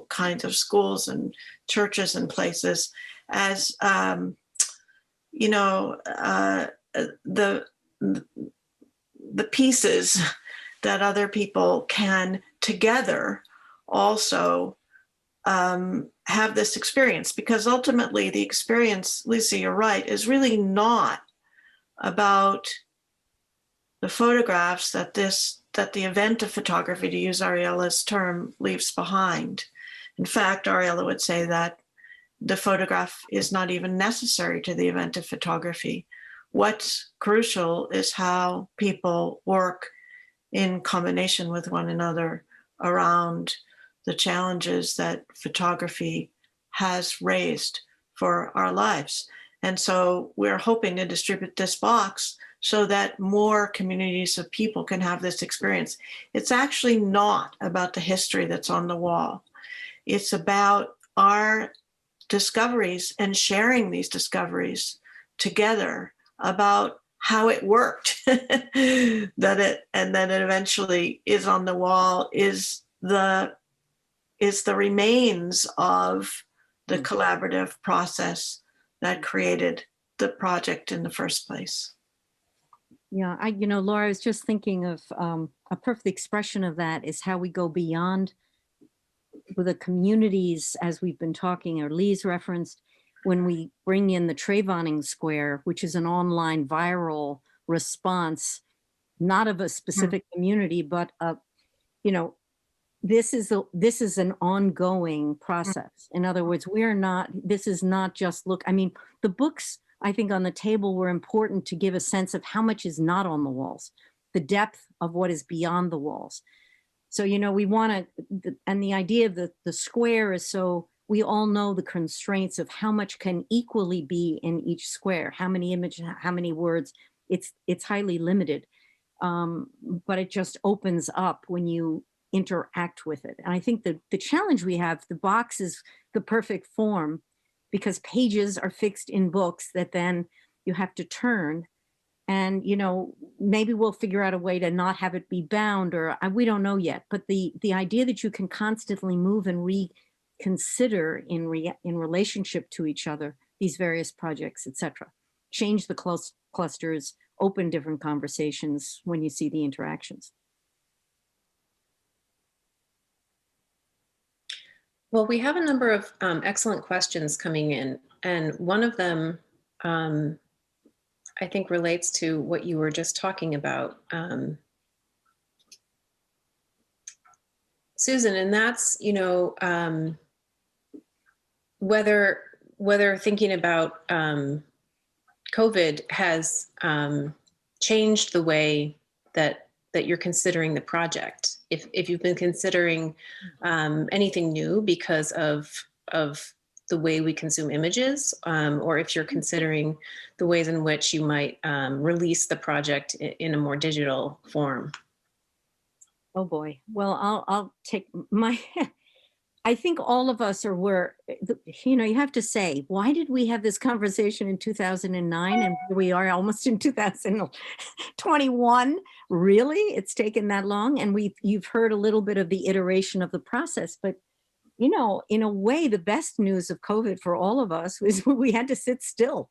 kinds of schools and churches and places, as the pieces that other people can together also have this experience. Because ultimately the experience, Lisa, you're right, is really not about the photographs that the event of photography, to use Ariela's term, leaves behind. In fact, Ariela would say that the photograph is not even necessary to the event of photography. What's crucial is how people work in combination with one another around the challenges that photography has raised for our lives. And so we're hoping to distribute this box so that more communities of people can have this experience. It's actually not about the history that's on the wall. It's about our discoveries and sharing these discoveries together about how it worked. And then it eventually is on the wall, is the remains of the collaborative process that created the project in the first place. Yeah, Laura, I was just thinking of a perfect expression of that is how we go beyond the communities, as we've been talking, or Lee's referenced, when we bring in the Trayvoning Square, which is an online viral response, not of a specific community, but this is an ongoing process. In other words, this is not just the books, I think, on the table were important to give a sense of how much is not on the walls, the depth of what is beyond the walls. So, we want to, and the idea of the square is so we all know the constraints of how much can equally be in each square, how many images, how many words. It's highly limited, but it just opens up when you interact with it. And I think the challenge we have, the box is the perfect form, because pages are fixed in books that then you have to turn. And, maybe we'll figure out a way to not have it be bound, or we don't know yet. But the idea that you can constantly move and reconsider in relationship to each other, these various projects, etc., change the clusters, open different conversations when you see the interactions. Well, we have a number of excellent questions coming in, and one of them I think relates to what you were just talking about, Susan, and that's, whether thinking about COVID has changed the way that you're considering the project. If you've been considering anything new because of the way we consume images, or if you're considering the ways in which you might release the project in a more digital form. Oh boy. Well, I'll take I think all of us you have to say, why did we have this conversation in 2009 and here we are almost in 2021? Really? It's taken that long? And you've heard a little bit of the iteration of the process, but in a way, the best news of COVID for all of us was we had to sit still.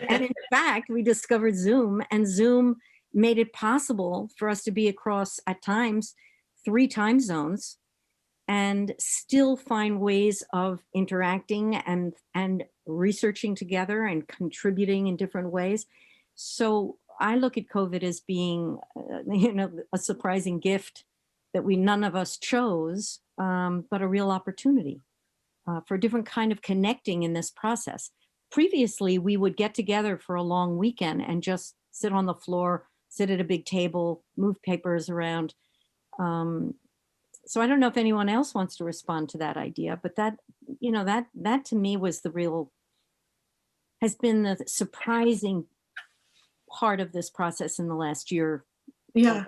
And in fact, we discovered Zoom, and Zoom made it possible for us to be across, at times, 3 time zones and still find ways of interacting and researching together and contributing in different ways. So I look at COVID as being, a surprising gift that none of us chose, but a real opportunity for a different kind of connecting in this process. Previously, we would get together for a long weekend and just sit on the floor, sit at a big table, move papers around. So I don't know if anyone else wants to respond to that idea, but that to me was the real has been the surprising part of this process in the last year. Yeah.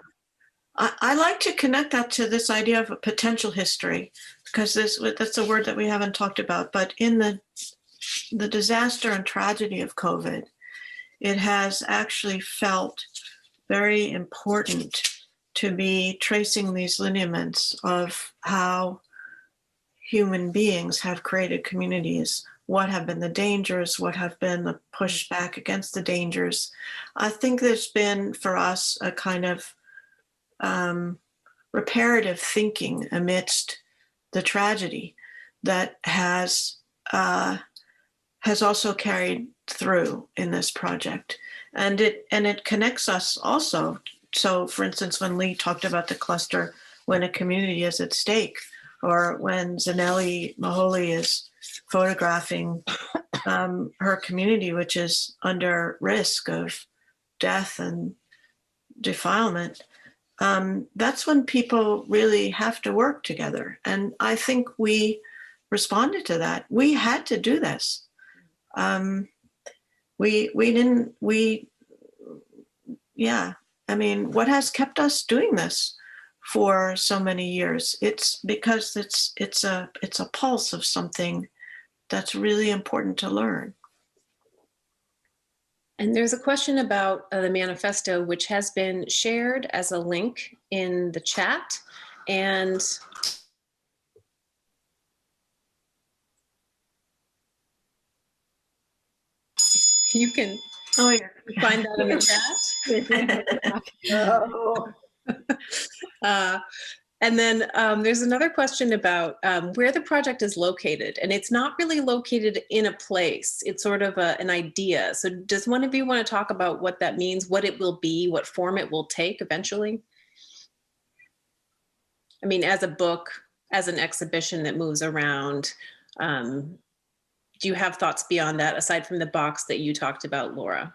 I like to connect that to this idea of a potential history, because that's a word that we haven't talked about. But in the disaster and tragedy of COVID, it has actually felt very important to be tracing these lineaments of how human beings have created communities, what have been the dangers, what have been the pushback against the dangers. I think there's been for us a kind of reparative thinking amidst the tragedy that has also carried through in this project, and it connects us also. So, for instance, when Lee talked about the cluster, when a community is at stake, or when Zanelli Maholi is photographing her community, which is under risk of death and defilement. That's when people really have to work together. And I think we responded to that. We had to do this. Yeah. I mean, what has kept us doing this for so many years? It's because it's a pulse of something that's really important to learn. And there's a question about the manifesto, which has been shared as a link in the chat. And you can find that in the chat. And then there's another question about where the project is located. And it's not really located in a place. It's sort of an idea. So does one of you want to talk about what that means, what it will be, what form it will take eventually? I mean, as a book, as an exhibition that moves around, do you have thoughts beyond that, aside from the box that you talked about, Laura?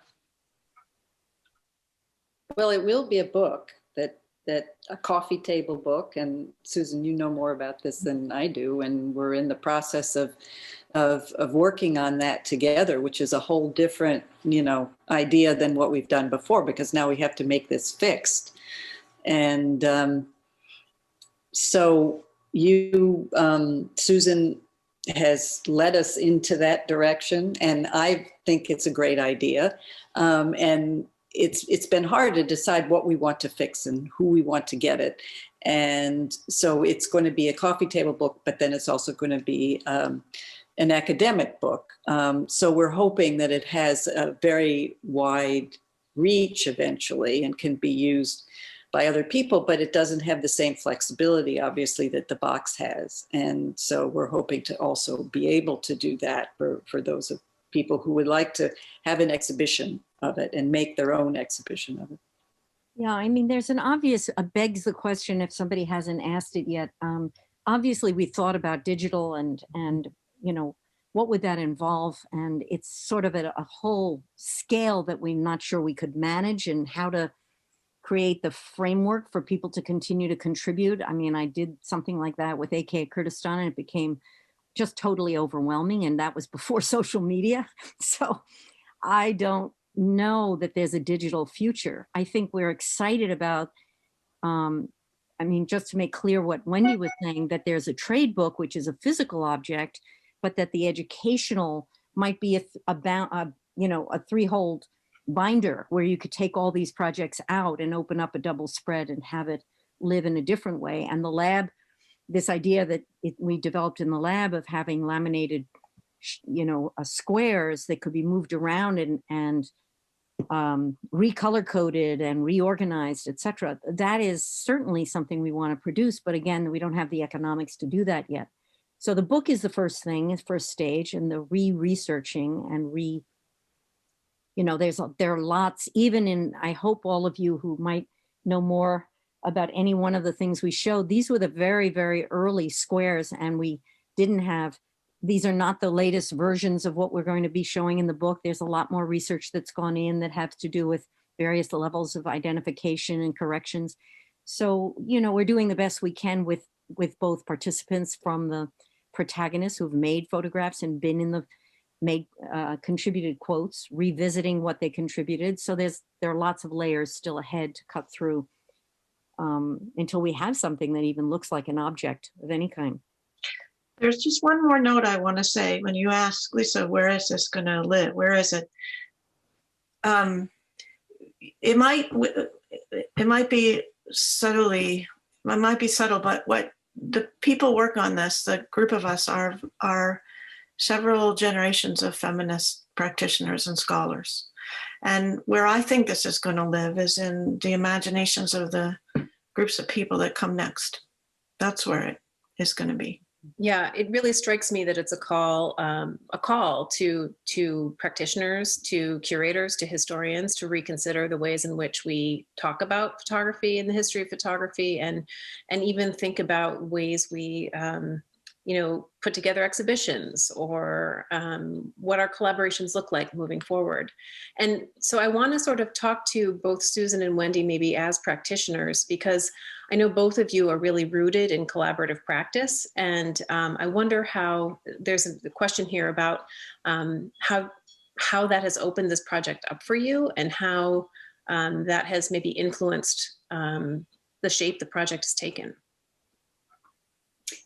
Well, it will be a book that a coffee table book, and Susan, you know more about this than I do, and we're in the process of working on that together, which is a whole different, idea than what we've done before, because now we have to make this fixed. And so you, Susan, has led us into that direction, and I think it's a great idea. And it's been hard to decide what we want to fix and who we want to get it. And so it's going to be a coffee table book, but then it's also going to be an academic book. So we're hoping that it has a very wide reach eventually and can be used by other people, but it doesn't have the same flexibility, obviously, that the box has. And so we're hoping to also be able to do that for those of people who would like to have an exhibition of it and make their own exhibition of it. Yeah, I mean, there's an obvious, begs the question if somebody hasn't asked it yet. Obviously, we thought about digital and what would that involve? And it's sort of a whole scale that we're not sure we could manage, and how to create the framework for people to continue to contribute. I mean, I did something like that with AK Kurdistan, and it became just totally overwhelming. And that was before social media. So I don't know that there's a digital future. I think we're excited about, just to make clear what Wendy was saying, that there's a trade book, which is a physical object, but that the educational might be a three-hold binder where you could take all these projects out and open up a double spread and have it live in a different way. And the lab, this idea that we developed in the lab of having laminated, squares that could be moved around and recolor coded and reorganized, etc. That is certainly something we want to produce, but again, we don't have the economics to do that yet. So the book is the first thing, first stage, and the researching and there are lots, even in, I hope all of you who might know more about any one of the things we showed, these were the very, very early squares, and we didn't have, these are not the latest versions of what we're going to be showing in the book. There's a lot more research that's gone in that has to do with various levels of identification and corrections. So, we're doing the best we can with both participants, from the protagonists who've made photographs and been in the made contributed quotes, revisiting what they contributed. So there are lots of layers still ahead to cut through until we have something that even looks like an object of any kind. There's just one more note I want to say. When you ask, Lisa, where is this going to live? Where is it? It might be subtly, it might be subtle, but what the people work on this, the group of us are several generations of feminist practitioners and scholars. And where I think this is going to live is in the imaginations of the groups of people that come next. That's where it is going to be. Yeah, it really strikes me that it's a call to practitioners, to curators, to historians to reconsider the ways in which we talk about photography and the history of photography, and even think about ways we put together exhibitions, or what our collaborations look like moving forward. And so I want to sort of talk to both Susan and Wendy maybe as practitioners, because I know both of you are really rooted in collaborative practice. And I wonder how, there's a question here about how that has opened this project up for you, and how that has maybe influenced the shape the project has taken.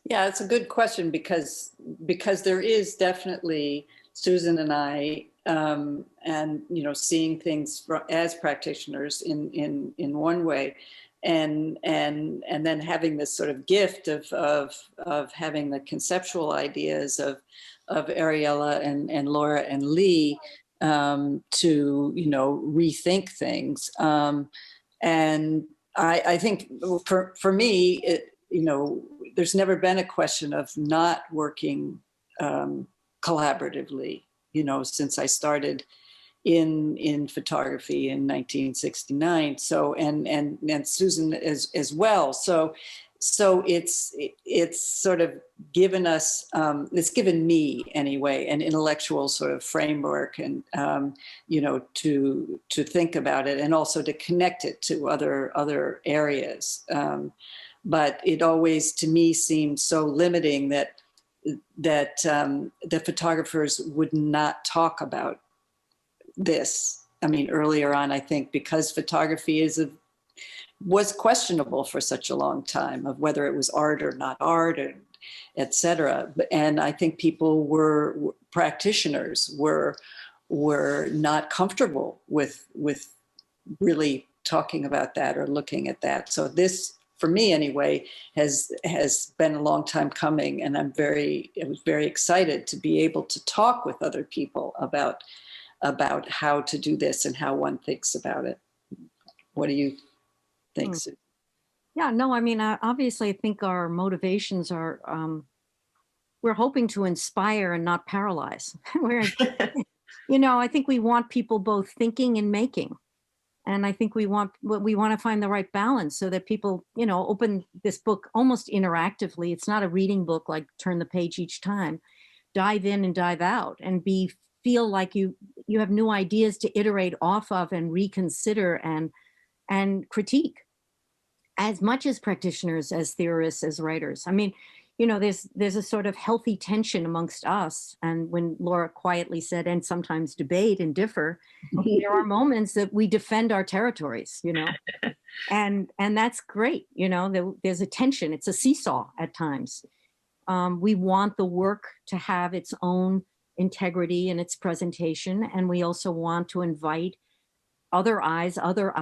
Yeah, it's a good question, because there is definitely Susan and I, and seeing things as practitioners in one way, and then having this sort of gift of having the conceptual ideas of Ariella and Laura and Lee, to rethink things, and I think for me, there's never been a question of not working collaboratively, since I started in photography in 1969. So, and Susan as well. So it's sort of given us, it's given me anyway, an intellectual sort of framework, and to think about it, and also to connect it to other areas. But it always, to me, seemed so limiting that the photographers would not talk about this. I mean, earlier on, I think because photography was questionable for such a long time, of whether it was art or not art, et cetera. And I think practitioners were not comfortable with really talking about that or looking at that. So this, for me anyway, has been a long time coming, and I was very excited to be able to talk with other people about how to do this and how one thinks about it. What do you think, Sue? Yeah, no, I mean, obviously, I think our motivations are, we're hoping to inspire and not paralyze. I think we want people both thinking and making. And I think we want to find the right balance, so that people, open this book almost interactively. It's not a reading book, like turn the page each time. Dive in and dive out, and feel like you have new ideas to iterate off of and reconsider and critique, as much as practitioners, as theorists, as writers. I mean, there's a sort of healthy tension amongst us. And when Laura quietly said, and sometimes debate and differ, there are moments that we defend our territories, and that's great. There's a tension. It's a seesaw at times. We want the work to have its own integrity in its presentation. And we also want to invite other eyes, other,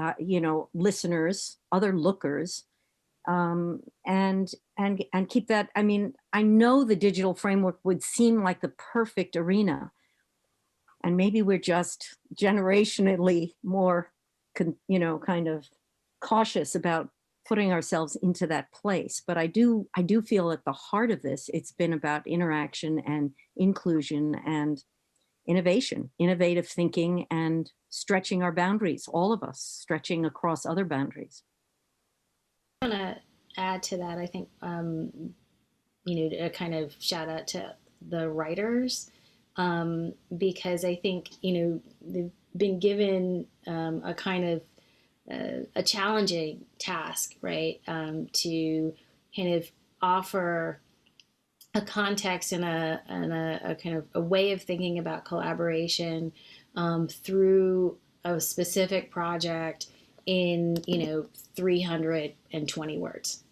listeners, other lookers, and keep that. I mean, I know the digital framework would seem like the perfect arena, and maybe we're just generationally more, kind of cautious about putting ourselves into that place. But I do feel at the heart of this, it's been about interaction and inclusion and innovation, innovative thinking, and stretching our boundaries, all of us stretching across other boundaries. I want to add to that. I think, a kind of shout out to the writers, because I think, they've been given a kind of a challenging task, right? To kind of offer context and a kind of a way of thinking about collaboration through a specific project in 320 words,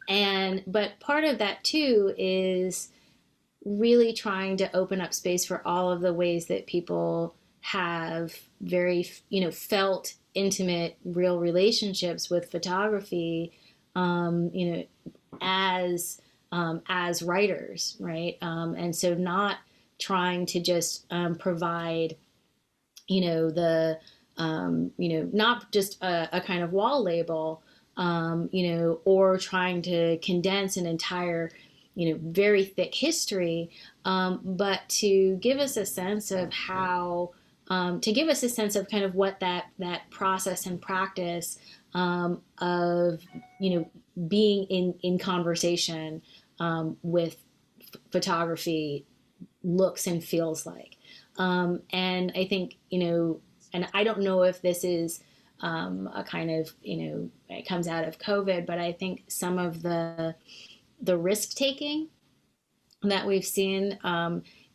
right? But part of that too is really trying to open up space for all of the ways that people have very felt intimate real relationships with photography, as writers, right? And so not trying to just provide not just a kind of wall label, or trying to condense an entire very thick history, but to give us a sense of how, to give us a sense of kind of what that process and practice of being in conversation with photography looks and feels like. And I think and I don't know if this is a kind of it comes out of COVID, but I think some of the risk taking that we've seen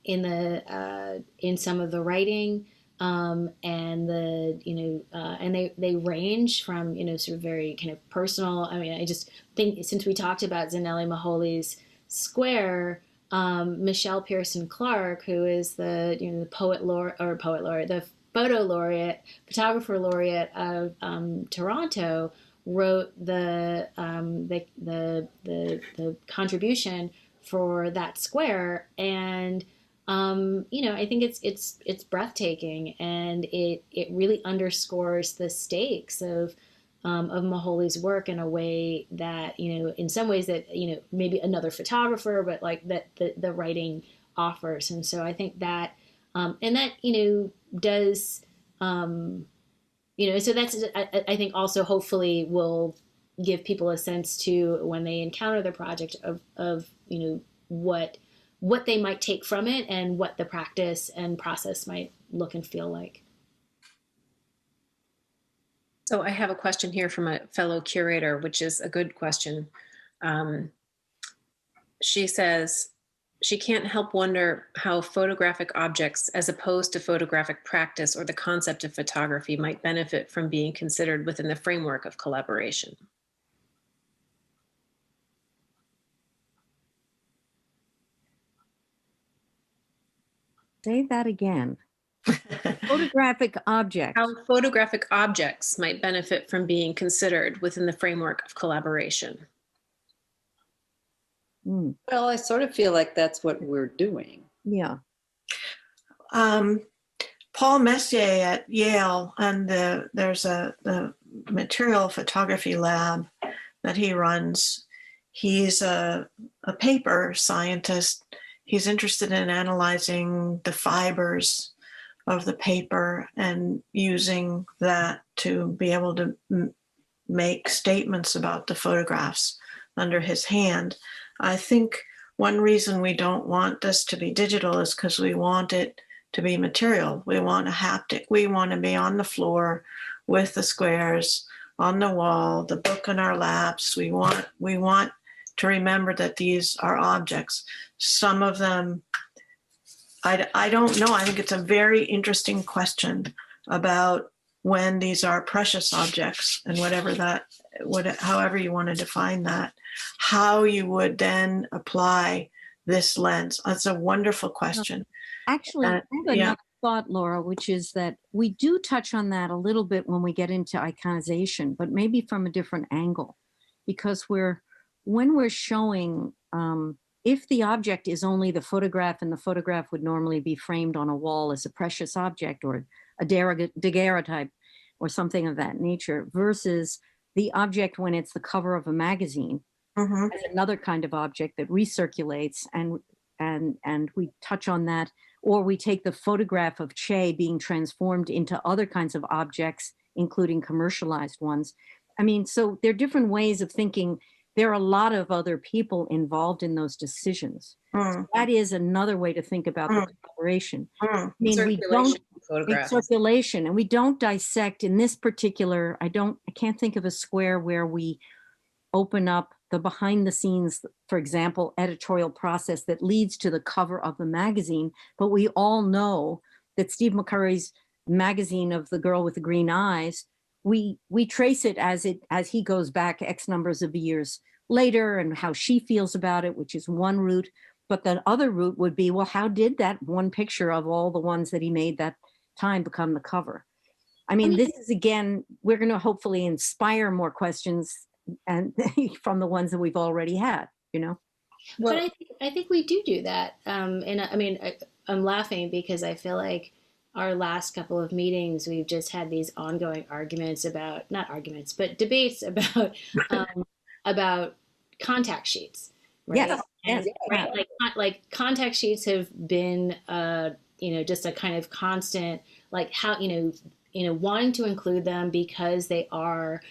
in some of the writing, and and they range from sort of very kind of personal. I mean, I just think since we talked about Zanele Maholi's Square, Michelle Pearson Clark, who is the the the photographer laureate of Toronto, wrote the contribution for that square, and I think it's breathtaking, and it really underscores the stakes of Maholi's work in a way that in some ways that maybe another photographer, but like that the writing offers. And so I think that and that does so that's I think also hopefully will give people a sense to when they encounter the project of what they might take from it and what the practice and process might look and feel like. So I have a question here from a fellow curator, which is a good question. She says she can't help wonder how photographic objects, as opposed to photographic practice or the concept of photography, might benefit from being considered within the framework of collaboration. Say that again. Photographic objects. How photographic objects might benefit from being considered within the framework of collaboration. Well, I sort of feel like that's what we're doing. Yeah. Paul Messier at Yale, and there's the material photography lab that he runs. He's a paper scientist. He's interested in analyzing the fibers of the paper and using that to be able to make statements about the photographs under his hand. I think one reason we don't want this to be digital is because we want it to be material. We want a haptic. We want to be on the floor with the squares on the wall, the book in our laps. We want to remember that these are objects. Some of them, I don't know. I think it's a very interesting question about when these are precious objects and however you want to define that, how you would then apply this lens. That's a wonderful question. Actually, I have another thought, Laura, which is that we do touch on that a little bit when we get into iconization, but maybe from a different angle, because when we're showing, if the object is only the photograph, and the photograph would normally be framed on a wall as a precious object or a daguerreotype or something of that nature, versus the object when it's the cover of a magazine, as another kind of object that recirculates, and we touch on that, or we take the photograph of Che being transformed into other kinds of objects, including commercialized ones. I mean, so there are different ways of thinking. There are a lot of other people involved in those decisions. So that is another way to think about the collaboration. I mean, we don't circulation, and we don't dissect in this particular. I can't think of a square where we open up the behind the scenes, for example, editorial process that leads to the cover of the magazine. But we all know that Steve McCurry's magazine of The Girl with the Green Eyes, we trace it as he goes back X numbers of years later and how she feels about it, which is one route. But the other route would be, well, how did that one picture of all the ones that he made that time become the cover? I mean, this is, again, we're going to hopefully inspire more questions and from the ones that we've already had, you know? Well, But I think we do that. And I mean, I'm laughing because I feel like our last couple of meetings, we've just had these ongoing arguments about, not arguments, but debates about contact sheets, right? Yes, And yes, right, like contact sheets have been, just a kind of constant, like how, wanting to include them because they are,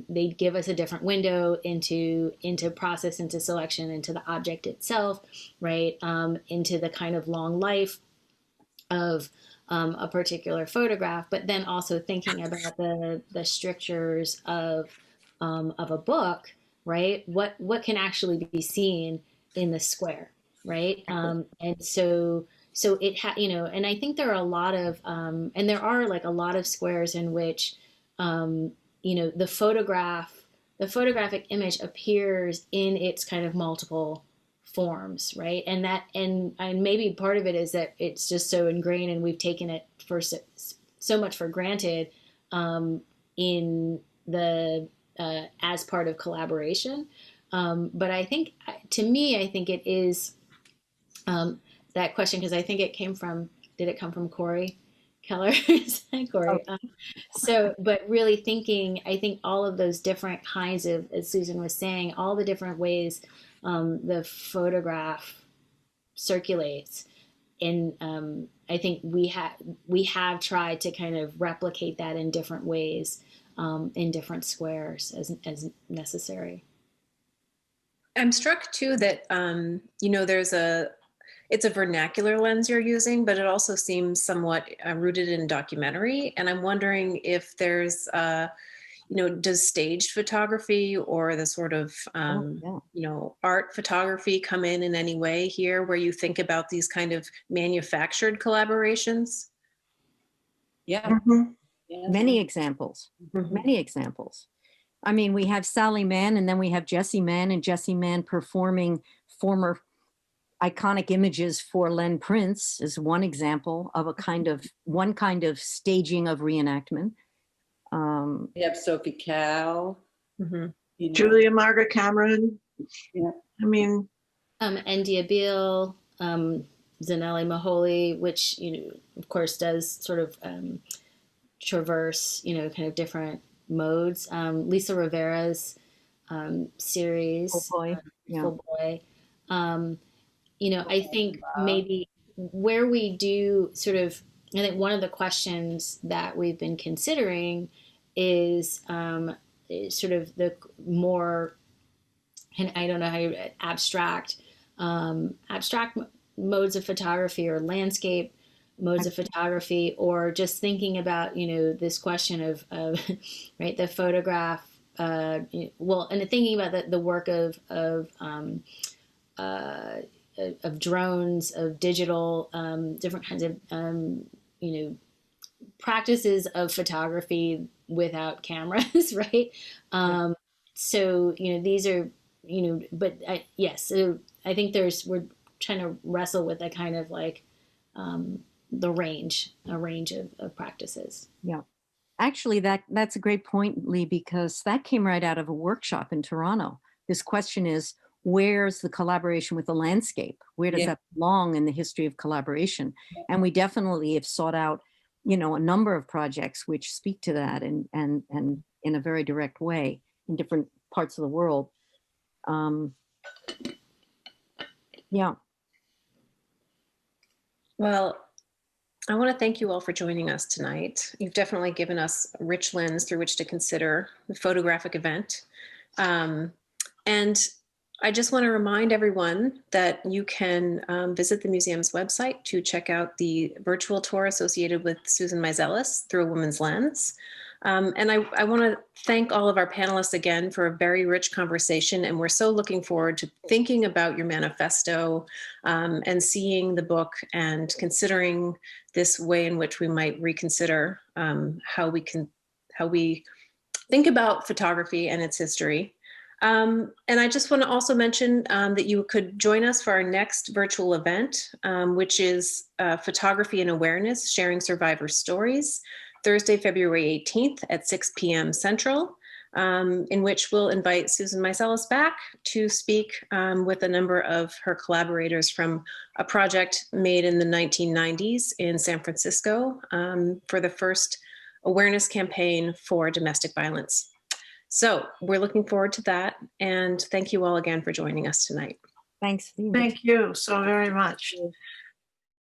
they give us a different window into process, into selection, into the object itself, right? Into the kind of long life of a particular photograph, but then also thinking about the strictures of a book, right? What can actually be seen in the square, right? And so and I think there are a lot of and there are like a lot of squares in which the photographic image appears in its kind of multiple forms, right? And maybe part of it is that it's just so ingrained and we've taken it for so much for granted in the as part of collaboration. But I think, to me, I think it is that question, because I think did it come from Corey Keller? Is that Corey? But really thinking, I think all of those different kinds of, as Susan was saying, all the different ways the photograph circulates. And I think we have tried to kind of replicate that in different ways, in different squares as necessary. I'm struck too that, it's a vernacular lens you're using, but it also seems somewhat rooted in documentary. And I'm wondering if there's, does staged photography or the sort of, art photography come in any way here where you think about these kind of manufactured collaborations? Yeah. Mhm. Yeah. many examples, many examples. I mean, we have Sally Mann, and then we have Jessie Mann, and Jessie Mann performing former iconic images for Len Prince is one example of one kind of staging of reenactment. We have Sophie Cal. Mm-hmm. Julia Margaret Cameron. Yeah. I mean, Endia Beale, Zanelli Maholi, which, of course, does sort of traverse, kind of different modes. Lisa Rivera's series, Full Boy. Full Boy. I think maybe where we do sort of, I think one of the questions that we've been considering is sort of the more, and I don't know how you abstract modes of photography or landscape modes of photography, or just thinking about, this question of right, the photograph, and thinking about the work of drones, of digital, different kinds of, practices of photography without cameras, right? These are, yes. So I think we're trying to wrestle with a kind of like a range of practices. Yeah. Actually, that's a great point, Lee, because that came right out of a workshop in Toronto. This question is, where's the collaboration with the landscape? Where does that belong in the history of collaboration? And we definitely have sought out, a number of projects which speak to that and in a very direct way in different parts of the world. Yeah. Well, I want to thank you all for joining us tonight. You've definitely given us a rich lens through which to consider the photographic event. And I just want to remind everyone that you can visit the museum's website to check out the virtual tour associated with Susan Meiselas, Through a Woman's Lens. And I want to thank all of our panelists again for a very rich conversation. And we're so looking forward to thinking about your manifesto and seeing the book and considering this way in which we might reconsider how we think about photography and its history. And I just want to also mention that you could join us for our next virtual event, which is Photography and Awareness, Sharing Survivor Stories, Thursday, February 18th at 6 p.m. Central, in which we'll invite Susan Meiselas back to speak with a number of her collaborators from a project made in the 1990s in San Francisco for the first awareness campaign for domestic violence. So we're looking forward to that. And thank you all again for joining us tonight. Thanks. Thank you so very much.